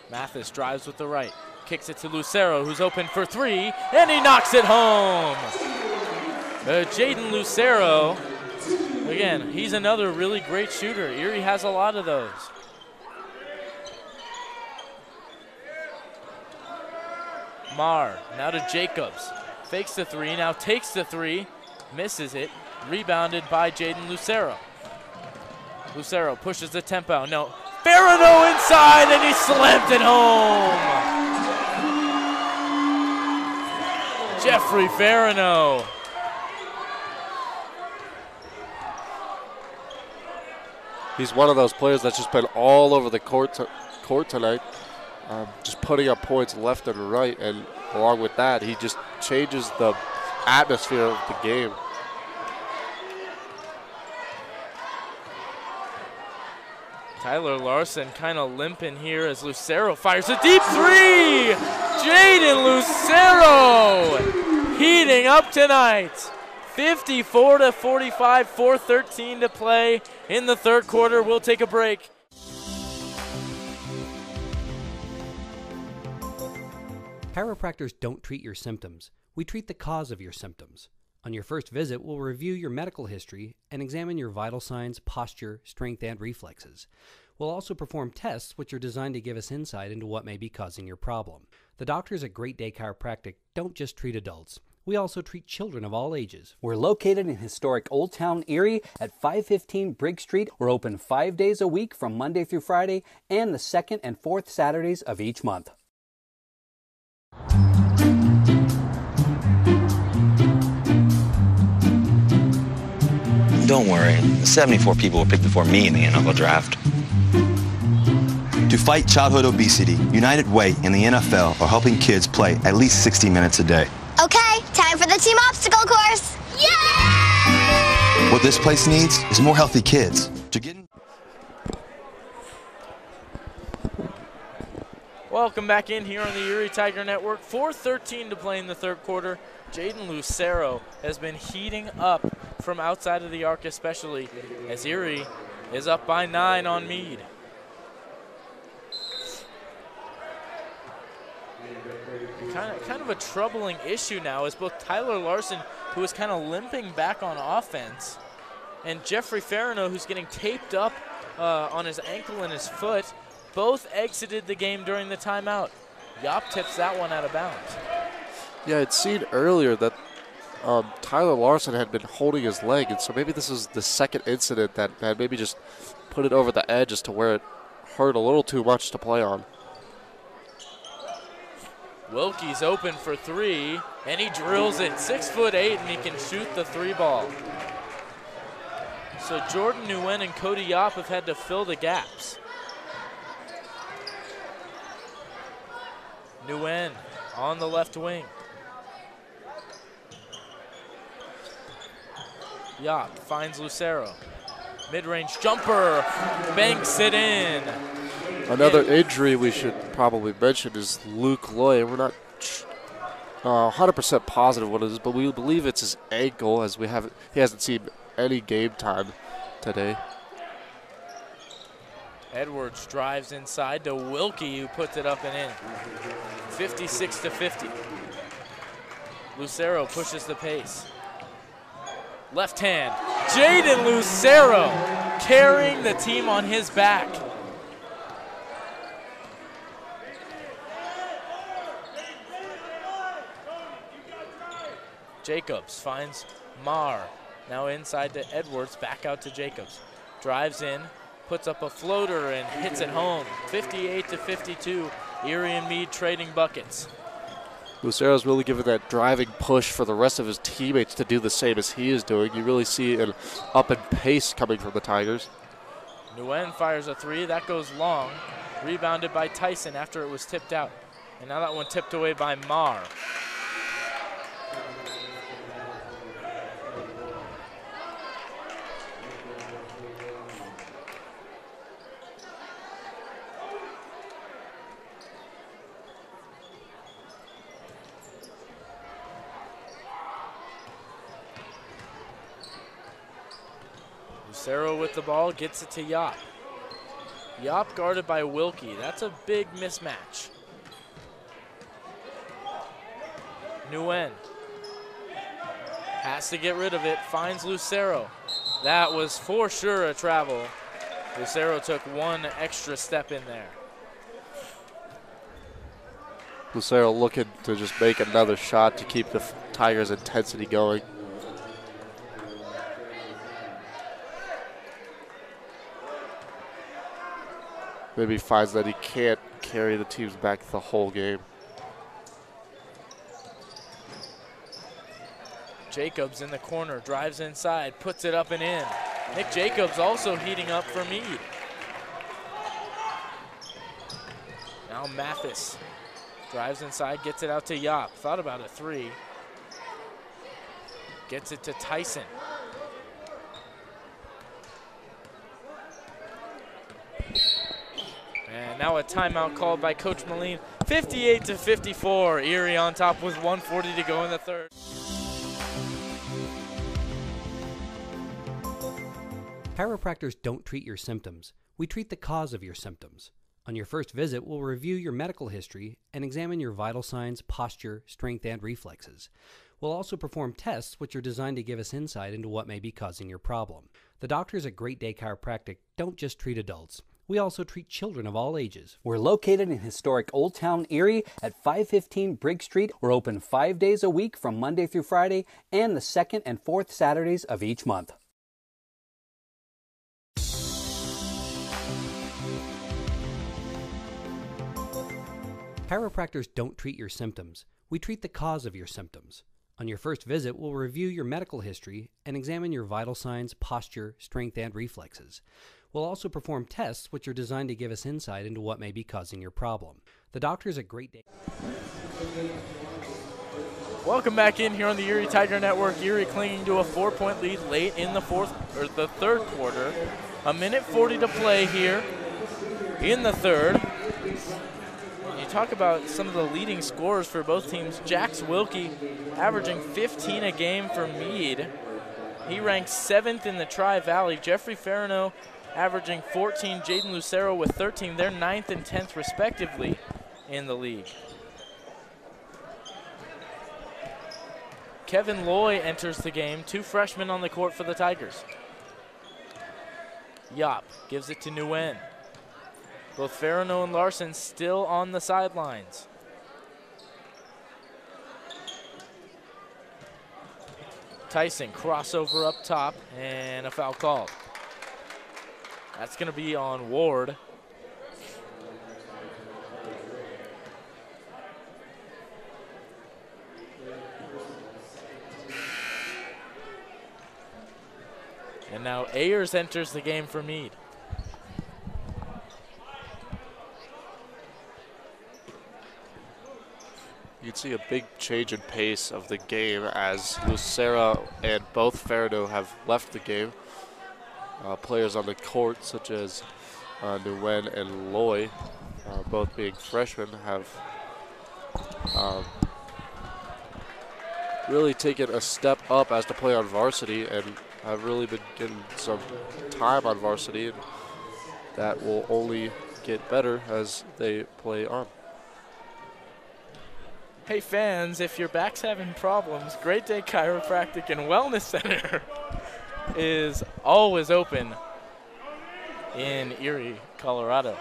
Mathis drives with the right. Kicks it to Lucero, who's open for three, and he knocks it home. Jaden Lucero, again, he's another really great shooter. Erie has a lot of those. Marr, now to Jacobs. Fakes the three, now takes the three, misses it. Rebounded by Jaden Lucero. Lucero pushes the tempo. No. Farino inside, and he slammed it home. Jeffrey Farino. He's one of those players that's just been all over the court tonight, just putting up points left and right, and along with that, he just changes the atmosphere of the game. Tyler Larson kind of limping here as Lucero fires a deep three. Jaden Lucero heating up tonight. 54-45, 4:13 to play in the third quarter. We'll take a break. Chiropractors don't treat your symptoms. We treat the cause of your symptoms. On your first visit, we'll review your medical history and examine your vital signs, posture, strength, and reflexes. We'll also perform tests which are designed to give us insight into what may be causing your problem. The doctors at Great Day Chiropractic don't just treat adults. We also treat children of all ages. We're located in historic Old Town Erie at 515 Briggs Street. We're open 5 days a week from Monday through Friday and the second and fourth Saturdays of each month. Don't worry, 74 people were picked before me in the NFL draft. To fight childhood obesity, United Way and the NFL are helping kids play at least 60 minutes a day. Okay, time for the team obstacle course. Yay! What this place needs is more healthy kids. To get Welcome back in here on the Erie Tiger Network. 4:13 to play in the third quarter. Jaden Lucero has been heating up from outside of the arc, especially as Erie is up by 9 on Mead. Kind of a troubling issue now is both Tyler Larson, who is kind of limping back on offense, and Jeffrey Farino, who's getting taped up on his ankle and his foot, both exited the game during the timeout. Yop tips that one out of bounds. Yeah, I'd seen earlier that Tyler Larson had been holding his leg, and so maybe this is the second incident that had maybe just put it over the edge as to where it hurt a little too much to play on. Wilkie's open for three, and he drills it. 6'8", and he can shoot the three ball. So Jordan Nguyen and Cody Yop have had to fill the gaps. Nguyen on the left wing. Yop finds Lucero. Mid-range jumper, banks it in. Another injury we should probably mention is Luke Loy. We're not 100% positive what it is, but we believe it's his ankle, as he hasn't seen any game time today. Edwards drives inside to Wilkie, who puts it up and in. 56-50. Lucero pushes the pace. Left hand, Jaden Lucero carrying the team on his back. Jacobs finds Marr. Now inside to Edwards, back out to Jacobs. Drives in, puts up a floater and hits it home. 58-52, Erie and Mead trading buckets. Lucero's really given that driving push for the rest of his teammates to do the same as he is doing. You really see an up in pace coming from the Tigers. Nguyen fires a three, that goes long. Rebounded by Tyson after it was tipped out. And now that one tipped away by Marr. Lucero with the ball, gets it to Yop. Yop guarded by Wilkie. That's a big mismatch. Nguyen has to get rid of it, finds Lucero. That was for sure a travel. Lucero took one extra step in there. Lucero looking to just make another shot to keep the Tigers' intensity going. Maybe finds that he can't carry the teams back the whole game. Jacobs in the corner, drives inside, puts it up and in. Nick Jacobs also heating up for Mead. Now Mathis drives inside, gets it out to Yop. Thought about a three. Gets it to Tyson. And now a timeout called by Coach Moline. 58-54, Erie on top with 1:40 to go in the third. Chiropractors don't treat your symptoms. We treat the cause of your symptoms. On your first visit, we'll review your medical history and examine your vital signs, posture, strength, and reflexes. We'll also perform tests which are designed to give us insight into what may be causing your problem. The doctors at Great Day Chiropractic don't just treat adults. We also treat children of all ages. We're located in historic Old Town Erie at 515 Briggs Street. We're open 5 days a week from Monday through Friday and the second and fourth Saturdays of each month. Chiropractors don't treat your symptoms. We treat the cause of your symptoms. On your first visit, we'll review your medical history and examine your vital signs, posture, strength, and reflexes. We'll also perform tests which are designed to give us insight into what may be causing your problem. The doctors at Great Day. Welcome back in here on the Erie Tiger Network. Erie clinging to a 4-point lead late in the third quarter. 1:40 to play here in the third. You talk about some of the leading scorers for both teams. Jax Wilkie averaging 15 a game for Mead. He ranks 7th in the Tri-Valley. Jeffrey Farino averaging 14. Jaden Lucero with 13. They're 9th and 10th respectively in the league. Kevin Loy enters the game. 2 freshmen on the court for the Tigers. Yop gives it to Nguyen. Both Farino and Larson still on the sidelines. Tyson crossover up top and a foul called. That's going to be on Ward. And now Ayers enters the game for Mead. You'd see a big change in pace of the game as Lucero and both Farino have left the game. Players on the court such as Nguyen and Loy, both being freshmen, have really taken a step up as to play on varsity and have really been getting some time on varsity, and that will only get better as they play on. Hey fans, if your back's having problems, Great Day Chiropractic and Wellness Center is always open in Erie, Colorado.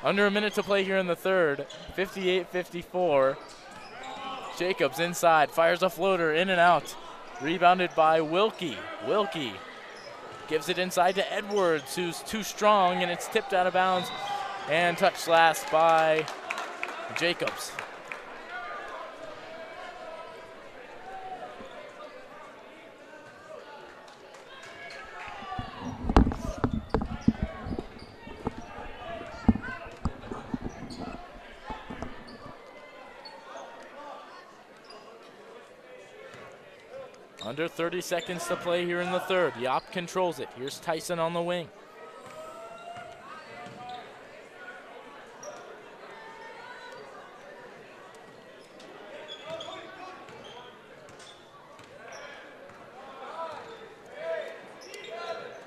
Under a minute to play here in the third, 58-54. Jacobs inside, fires a floater, in and out. Rebounded by Wilkie. Wilkie gives it inside to Edwards, who's too strong, and it's tipped out of bounds and touched last by Jacobs. Under 30 seconds to play here in the third. Yop controls it. Here's Tyson on the wing.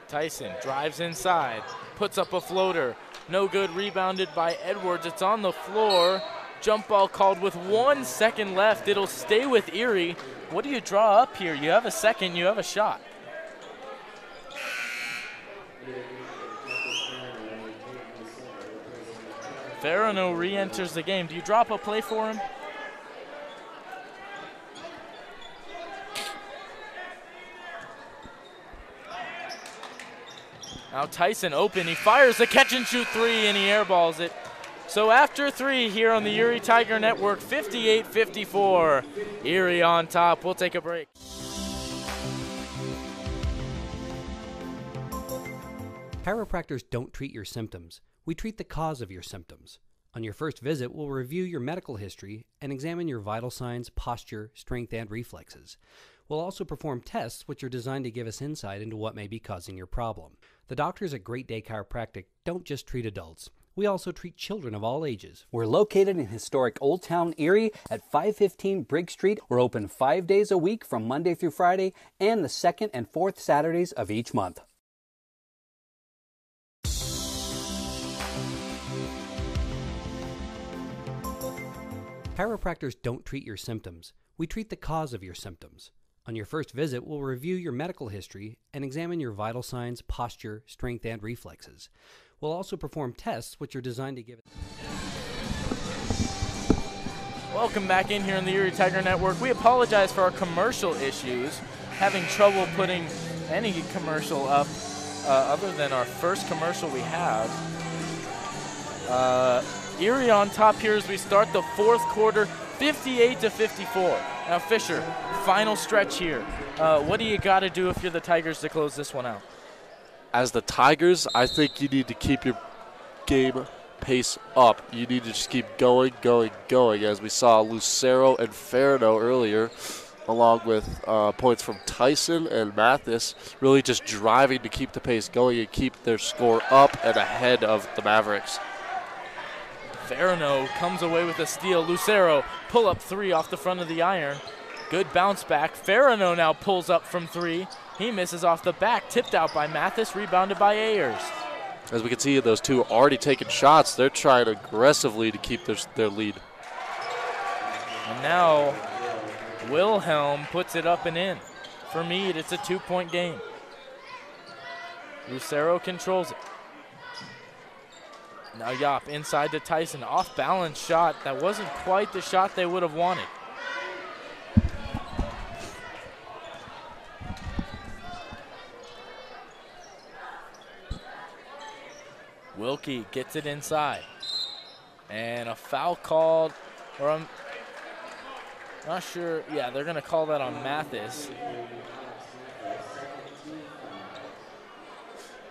Tyson drives inside, puts up a floater. No good, rebounded by Edwards. It's on the floor. Jump ball called with 1 second left. It'll stay with Erie. What do you draw up here? You have a second, you have a shot. Farino re-enters the game. Do you drop a play for him? Now Tyson open, he fires a catch and shoot three and he airballs it. So after three here on the Erie Tiger Network, 58-54, Erie on top. We'll take a break. Chiropractors don't treat your symptoms. We treat the cause of your symptoms. On your first visit, we'll review your medical history and examine your vital signs, posture, strength, and reflexes. We'll also perform tests which are designed to give us insight into what may be causing your problem. The doctors at Great Day Chiropractic don't just treat adults. We also treat children of all ages. We're located in historic Old Town Erie at 515 Brigg Street. We're open 5 days a week from Monday through Friday and the second and fourth Saturdays of each month. Chiropractors don't treat your symptoms. We treat the cause of your symptoms. On your first visit, we'll review your medical history and examine your vital signs, posture, strength, and reflexes. We'll also perform tests which are designed to give it. Welcome back in here on the Erie Tiger Network. We apologize for our commercial issues. Having trouble putting any commercial up other than our first commercial we have. Erie on top here as we start the fourth quarter, 58-54. Now Fisher, final stretch here. What do you got to do if you're the Tigers to close this one out? As the Tigers, I think you need to keep your game pace up. You need to just keep going, as we saw Lucero and Farino earlier, along with points from Tyson and Mathis, really just driving to keep the pace going and keep their score up and ahead of the Mavericks. Farino comes away with a steal. Lucero, pull-up three off the front of the iron. Good bounce back. Farino now pulls up from three. He misses off the back, tipped out by Mathis, rebounded by Ayers. As we can see, those two are already taking shots. They're trying aggressively to keep their lead. And now Wilhelm puts it up and in. For Mead, it's a 2-point game. Lucero controls it. Now Yop inside to Tyson. Off balance shot. That wasn't quite the shot they would have wanted. Wilkie gets it inside. And a foul called, or I'm not sure. Yeah, they're going to call that on Mathis.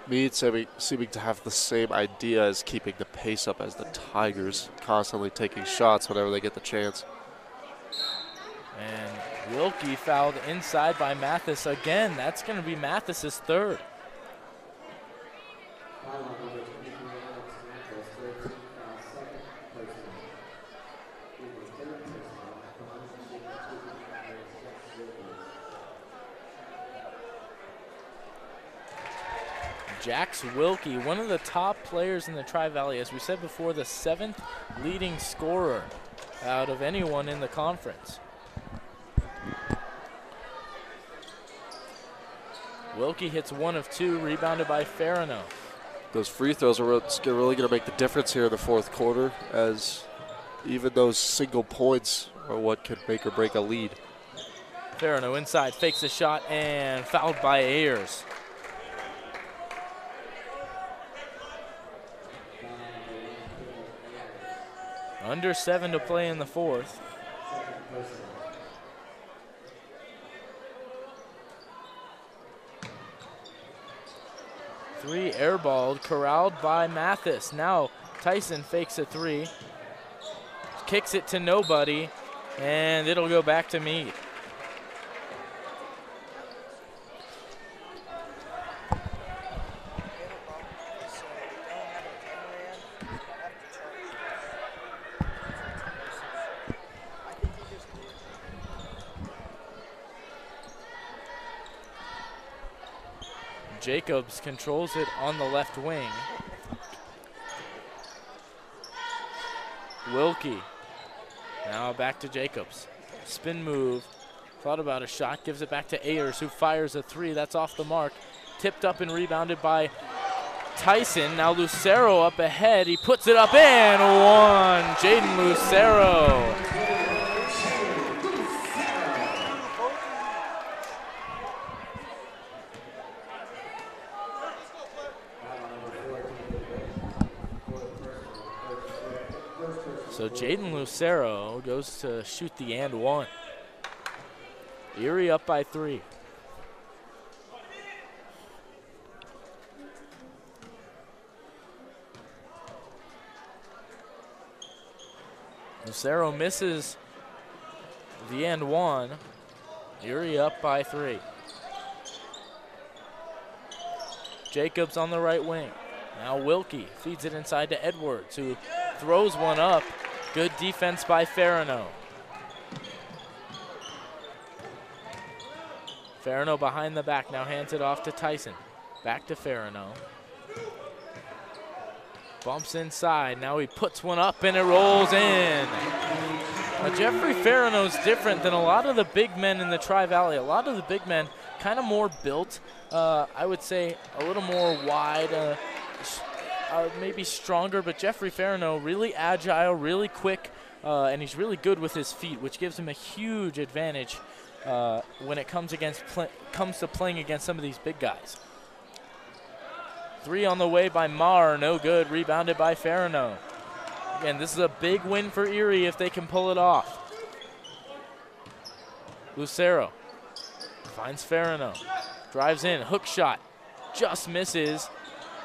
Mead seeming to have the same idea as keeping the pace up as the Tigers, constantly taking shots whenever they get the chance. And Wilkie fouled inside by Mathis again. That's going to be Mathis's third. Jax Wilkie, one of the top players in the Tri-Valley, as we said before, the 7th leading scorer out of anyone in the conference. Wilkie hits 1 of 2, rebounded by Farino. Those free throws are really going to make the difference here in the fourth quarter, as even those single points are what can make or break a lead. Farino inside, fakes a shot, and fouled by Ayers. Under 7 to play in the fourth. Three airballed, corralled by Mathis. Now Tyson fakes a 3, kicks it to nobody, and it'll go back to Mead. Jacobs controls it on the left wing. Wilkie. Now back to Jacobs. Spin move. Thought about a shot. Gives it back to Ayers, who fires a 3. That's off the mark. Tipped up and rebounded by Tyson. Now Lucero up ahead. He puts it up and one. Jaden Lucero. So Jaden Lucero goes to shoot the and one. Erie up by 3. Lucero misses the and one. Erie up by 3. Jacobs on the right wing. Now Wilkie feeds it inside to Edwards, who throws one up. Good defense by Farino. Farino behind the back, now hands it off to Tyson. Back to Farino. Bumps inside, now he puts one up and it rolls in. Now Jeffrey Farino's different than a lot of the big men in the Tri-Valley. A lot of the big men kind of more built, I would say a little more wide, maybe stronger, but Jeffrey Farino really agile, really quick, and he's really good with his feet, which gives him a huge advantage when it comes to playing against some of these big guys. 3 on the way by Marr, no good, rebounded by Farino. Again, this is a big win for Erie if they can pull it off. Lucero finds Farino, drives in, hook shot, just misses,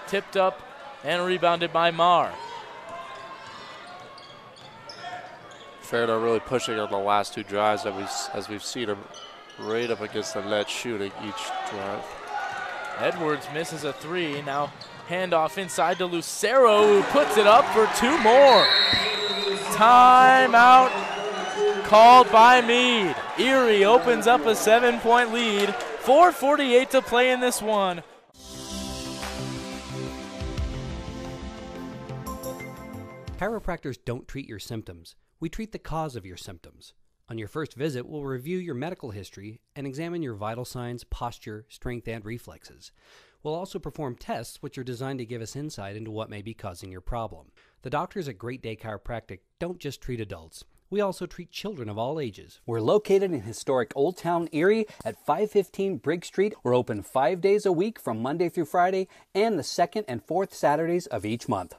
tipped up, and rebounded by Marr. Farino really pushing on the last 2 drives as we've seen him right up against the net shooting each drive. Edwards misses a 3. Now handoff inside to Lucero, who puts it up for 2 more. Timeout called by Mead. Erie opens up a 7-point lead. 4:48 to play in this one. Chiropractors don't treat your symptoms. We treat the cause of your symptoms. On your first visit, we'll review your medical history and examine your vital signs, posture, strength, and reflexes. We'll also perform tests which are designed to give us insight into what may be causing your problem. The doctors at Great Day Chiropractic don't just treat adults. We also treat children of all ages. We're located in historic Old Town Erie at 515 Brigg Street. We're open 5 days a week from Monday through Friday and the second and fourth Saturdays of each month.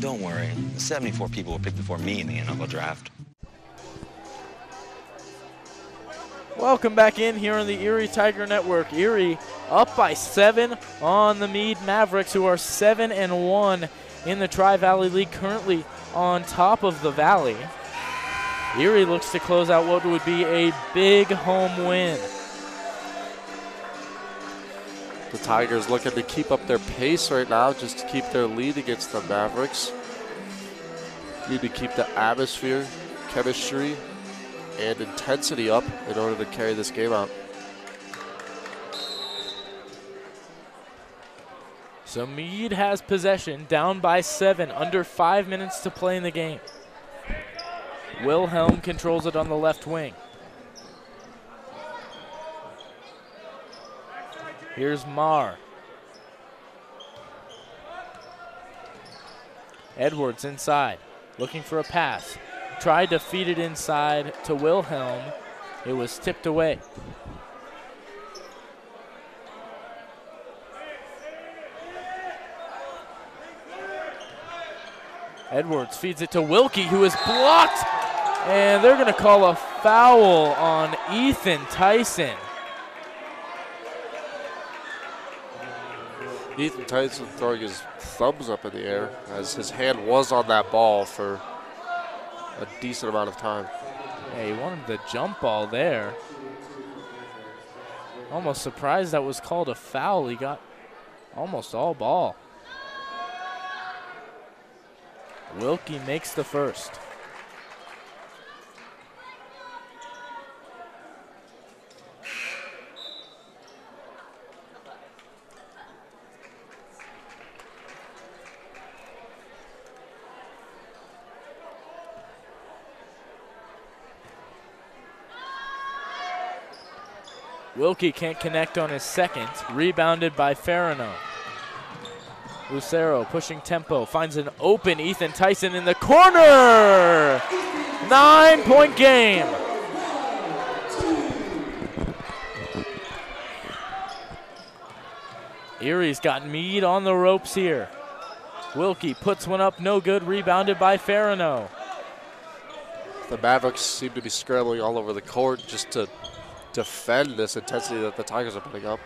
Don't worry, 74 people were picked before me in the NFL draft. Welcome back in here on the Erie Tiger Network. Erie up by 7 on the Mead Mavericks, who are 7-1 in the Tri-Valley League, currently on top of the Valley. Erie looks to close out what would be a big home win. The Tigers looking to keep up their pace right now, just to keep their lead against the Mavericks. Need to keep the atmosphere, chemistry, and intensity up in order to carry this game out. So Mead has possession, down by 7, under 5 minutes to play in the game. Wilhelm controls it on the left wing. Here's Marr. Edwards inside, looking for a pass. Tried to feed it inside to Wilhelm. It was tipped away. Edwards feeds it to Wilkie, who is blocked. And they're going to call a foul on Ethan Tyson. Ethan Tyson throwing his thumbs up in the air as his hand was on that ball for a decent amount of time. Yeah, he wanted the jump ball there. Almost surprised that was called a foul. He got almost all ball. Wilkie makes the first. Wilkie can't connect on his second. Rebounded by Farino. Lucero pushing tempo, finds an open Ethan Tyson in the corner! 9-point game. Erie's got Mead on the ropes here. Wilkie puts one up, no good, rebounded by Farino. The Mavericks seem to be scrambling all over the court just to defend this intensity that the Tigers are putting up.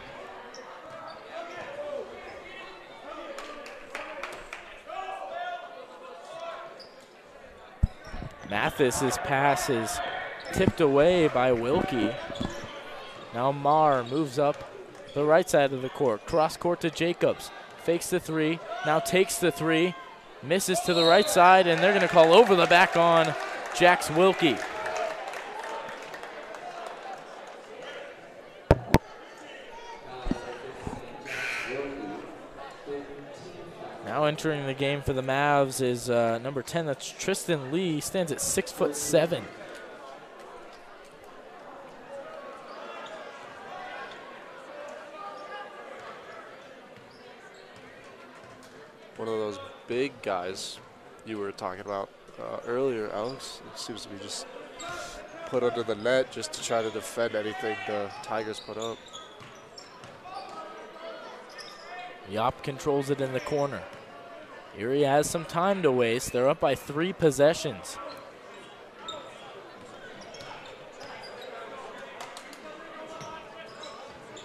Mathis's pass is tipped away by Wilkie. Now Marr moves up the right side of the court. Cross court to Jacobs. Fakes the three. Now takes the three. Misses to the right side, and they're going to call over the back on Jax Wilkie. Now entering the game for the Mavs is number 10, that's Tristan Lee. He stands at 6'7". One of those big guys you were talking about earlier, Alex. It seems to be just put under the net just to try to defend anything the Tigers put up. Yop controls it in the corner. Erie has some time to waste. They're up by 3 possessions.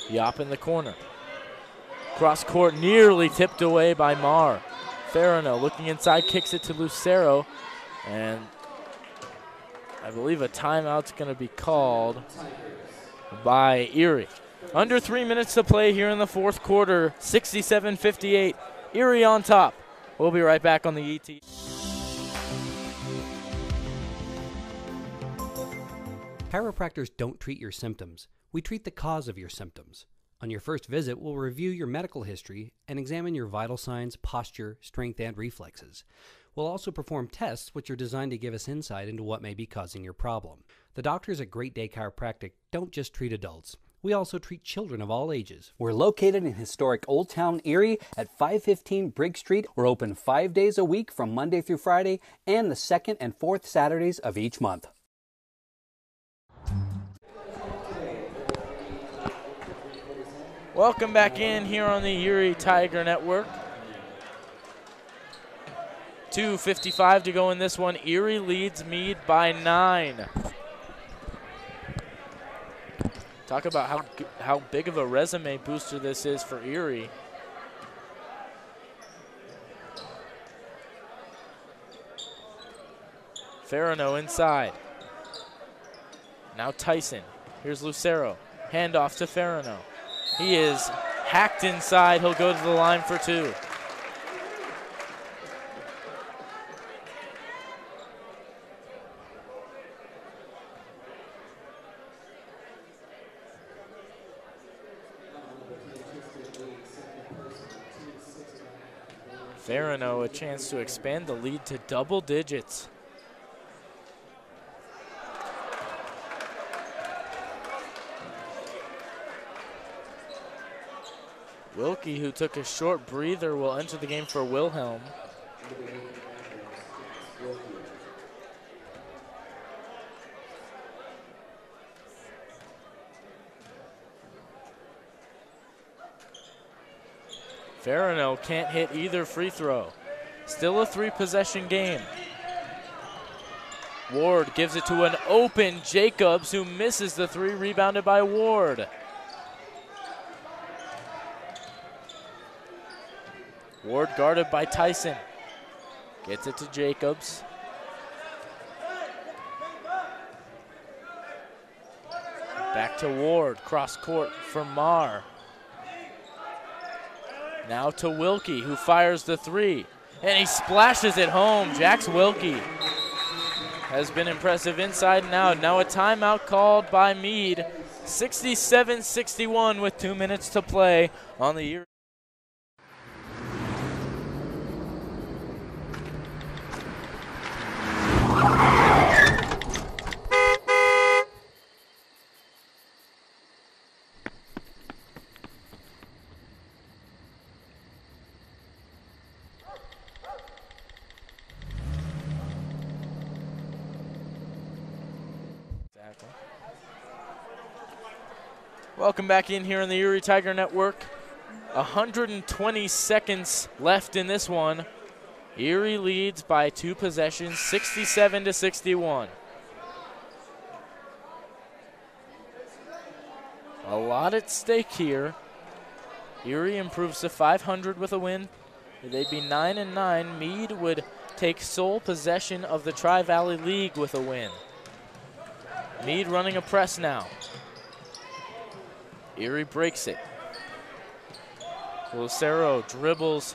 Yop in the corner. Cross court nearly tipped away by Marr. Farino looking inside, kicks it to Lucero, and I believe a timeout's going to be called by Erie. Under 3 minutes to play here in the fourth quarter, 67-58. Erie on top. We'll be right back on the ET. Chiropractors don't treat your symptoms. We treat the cause of your symptoms. On your first visit, we'll review your medical history and examine your vital signs, posture, strength, and reflexes. We'll also perform tests which are designed to give us insight into what may be causing your problem. The doctors at Great Day Chiropractic don't just treat adults. We also treat children of all ages. We're located in historic Old Town Erie at 515 Briggs Street. We're open 5 days a week from Monday through Friday and the second and fourth Saturdays of each month. Welcome back in here on the Erie Tiger Network. 2:55 to go in this one. Erie leads Mead by 9. Talk about how big of a resume booster this is for Erie. Farino inside. Now Tyson. Here's Lucero. Handoff to Farino. He is hacked inside. He'll go to the line for 2. Farino a chance to expand the lead to double digits. Wilkie, who took a short breather, will enter the game for Wilhelm. Farino can't hit either free throw. Still a 3-possession game. Ward gives it to an open Jacobs, who misses the 3, rebounded by Ward. Ward guarded by Tyson. Gets it to Jacobs. Back to Ward, cross court for Marr. Now to Wilkie, who fires the 3, and he splashes it home. Jax Wilkie has been impressive inside and out. Now a timeout called by Mead. 67-61 with 2 minutes to play on the Erie. Welcome back in here on the Erie Tiger Network. 120 seconds left in this one. Erie leads by 2 possessions, 67-61. A lot at stake here. Erie improves to 500 with a win. They'd be 9-9. Mead would take sole possession of the Tri-Valley League with a win. Mead running a press now. Erie breaks it. Lucero dribbles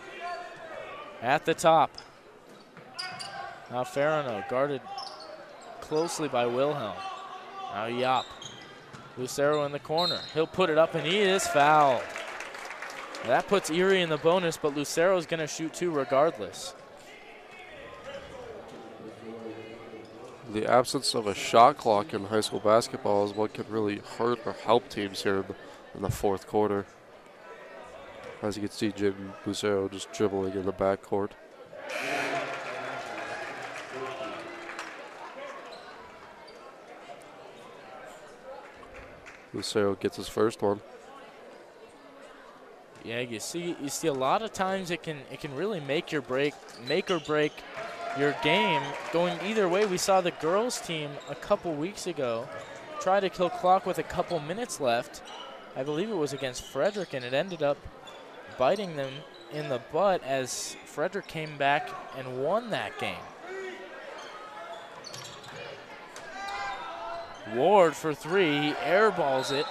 at the top. Now Farino guarded closely by Wilhelm. Now Yop. Lucero in the corner. He'll put it up, and he is fouled. That puts Erie in the bonus, but Lucero's going to shoot 2 regardless. The absence of a shot clock in high school basketball is what could really hurt or help teams here in the fourth quarter. As you can see, Jim Lucero just dribbling in the backcourt. Lucero gets his first one. Yeah, you see a lot of times it can really make or break your game going either way. We saw the girls team a couple weeks ago try to kill clock with a couple minutes left. I believe it was against Frederick, and it ended up biting them in the butt as Frederick came back and won that game. Ward for 3, he airballs it.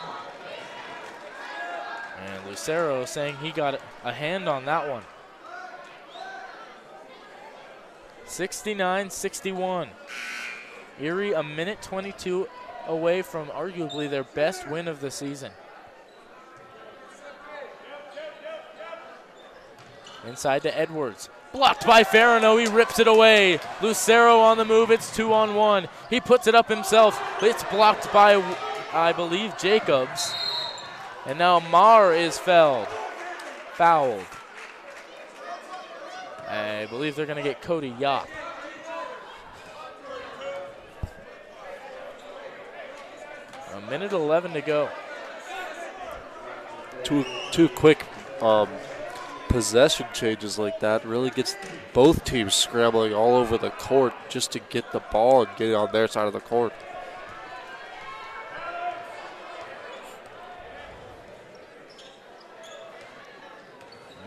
And Lucero saying he got a hand on that one. 69-61. Erie a minute 22 away from arguably their best win of the season. Inside to Edwards. Blocked by Farino, he rips it away. Lucero on the move, it's 2-on-1. He puts it up himself. It's blocked by, I believe, Jacobs. And now Marr is fouled. I believe they're gonna get Cody Yop. A minute 11 to go. Two quick possession changes like that really gets both teams scrambling all over the court just to get the ball and get it on their side of the court.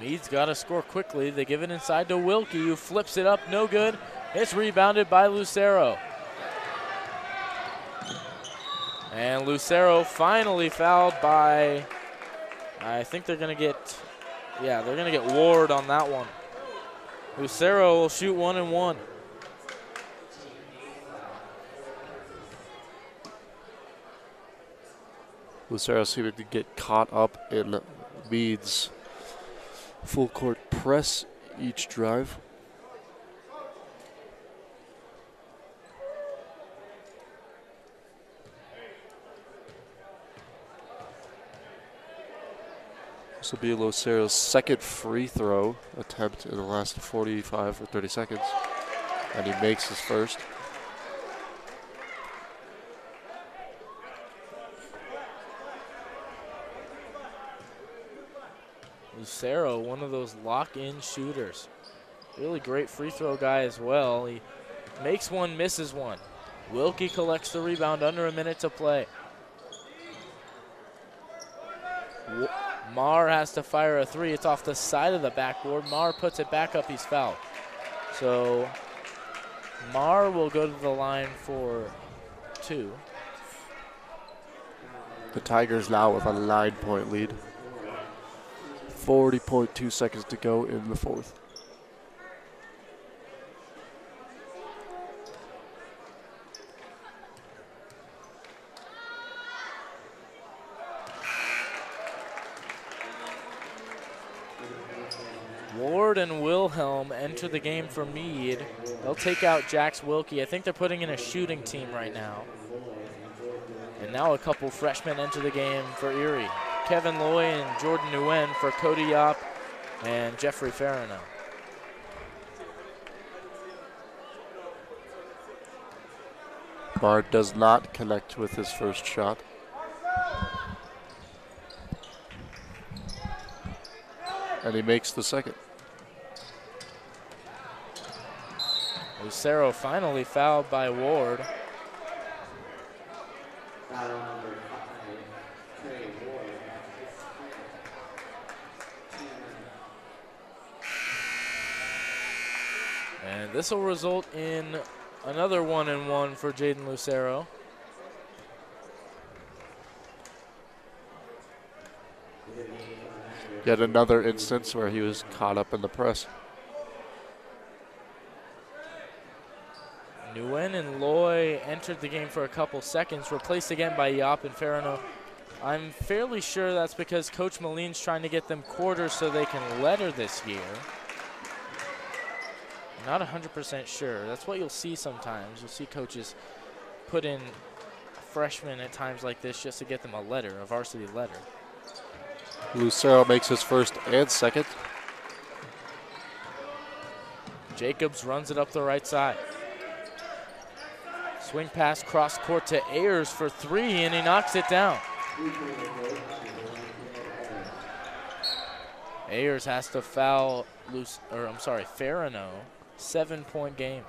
Mead's got to score quickly. They give it inside to Wilkie, who flips it up, no good. It's rebounded by Lucero. And Lucero finally fouled by, I think they're going to get, they're going to get Ward on that one. Lucero will shoot 1-and-1. Lucero seeming to get caught up in Mead's full court press each drive. This will be Lucero's second free throw attempt in the last 45 or 30 seconds. And he makes his first. Lucero, one of those lock-in shooters. Really great free throw guy as well. He makes one, misses one. Wilkie collects the rebound, under a minute to play. Marr has to fire a three. It's off the side of the backboard. Marr puts it back up. He's fouled. So Marr will go to the line for two. The Tigers now with a 9-point lead. 40.2 seconds to go in the fourth. Ward and Wilhelm enter the game for Mead. They'll take out Jax Wilkie. I think they're putting in a shooting team right now. And now a couple freshmen enter the game for Erie. Kevin Loy and Jordan Nguyen for Cody Yop and Jeffrey Farino. Marr does not connect with his first shot. And he makes the second. Lucero finally fouled by Ward. And this will result in another 1-and-1 for Jaden Lucero. Yet another instance where he was caught up in the press. Nguyen and Loy entered the game for a couple seconds, replaced again by Yop and Farino. I'm fairly sure that's because Coach Moline's trying to get them quarters so they can letter this year. Not 100% sure. That's what you'll see sometimes. You'll see coaches put in freshmen at times like this just to get them a letter, a varsity letter. Lucero makes his first and second. Jacobs runs it up the right side. Swing pass cross court to Ayers for three, and he knocks it down. Ayers has to foul Farino. 7-point game.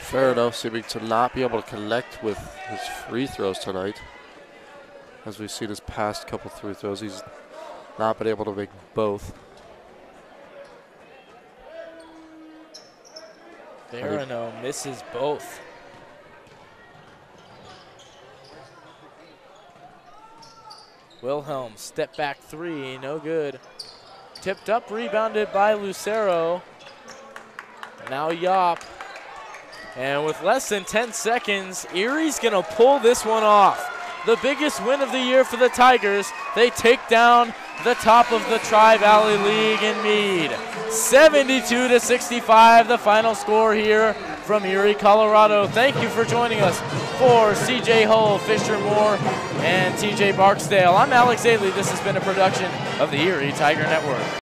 Farino seeming to not be able to connect with his free throws tonight. As we've seen his past couple free throws, he's not been able to make both. Farino misses both. Wilhelm, step back three, no good. Tipped up, rebounded by Lucero. Now Yop. And with less than 10 seconds, Erie's going to pull this one off. The biggest win of the year for the Tigers. They take down the top of the Tri-Valley League in Mead. 72-65, the final score here from Erie, Colorado. Thank you for joining us. For CJ Hull, Fisher Moore, and TJ Barksdale, I'm Alex Ailey. This has been a production of the Erie Tiger Network.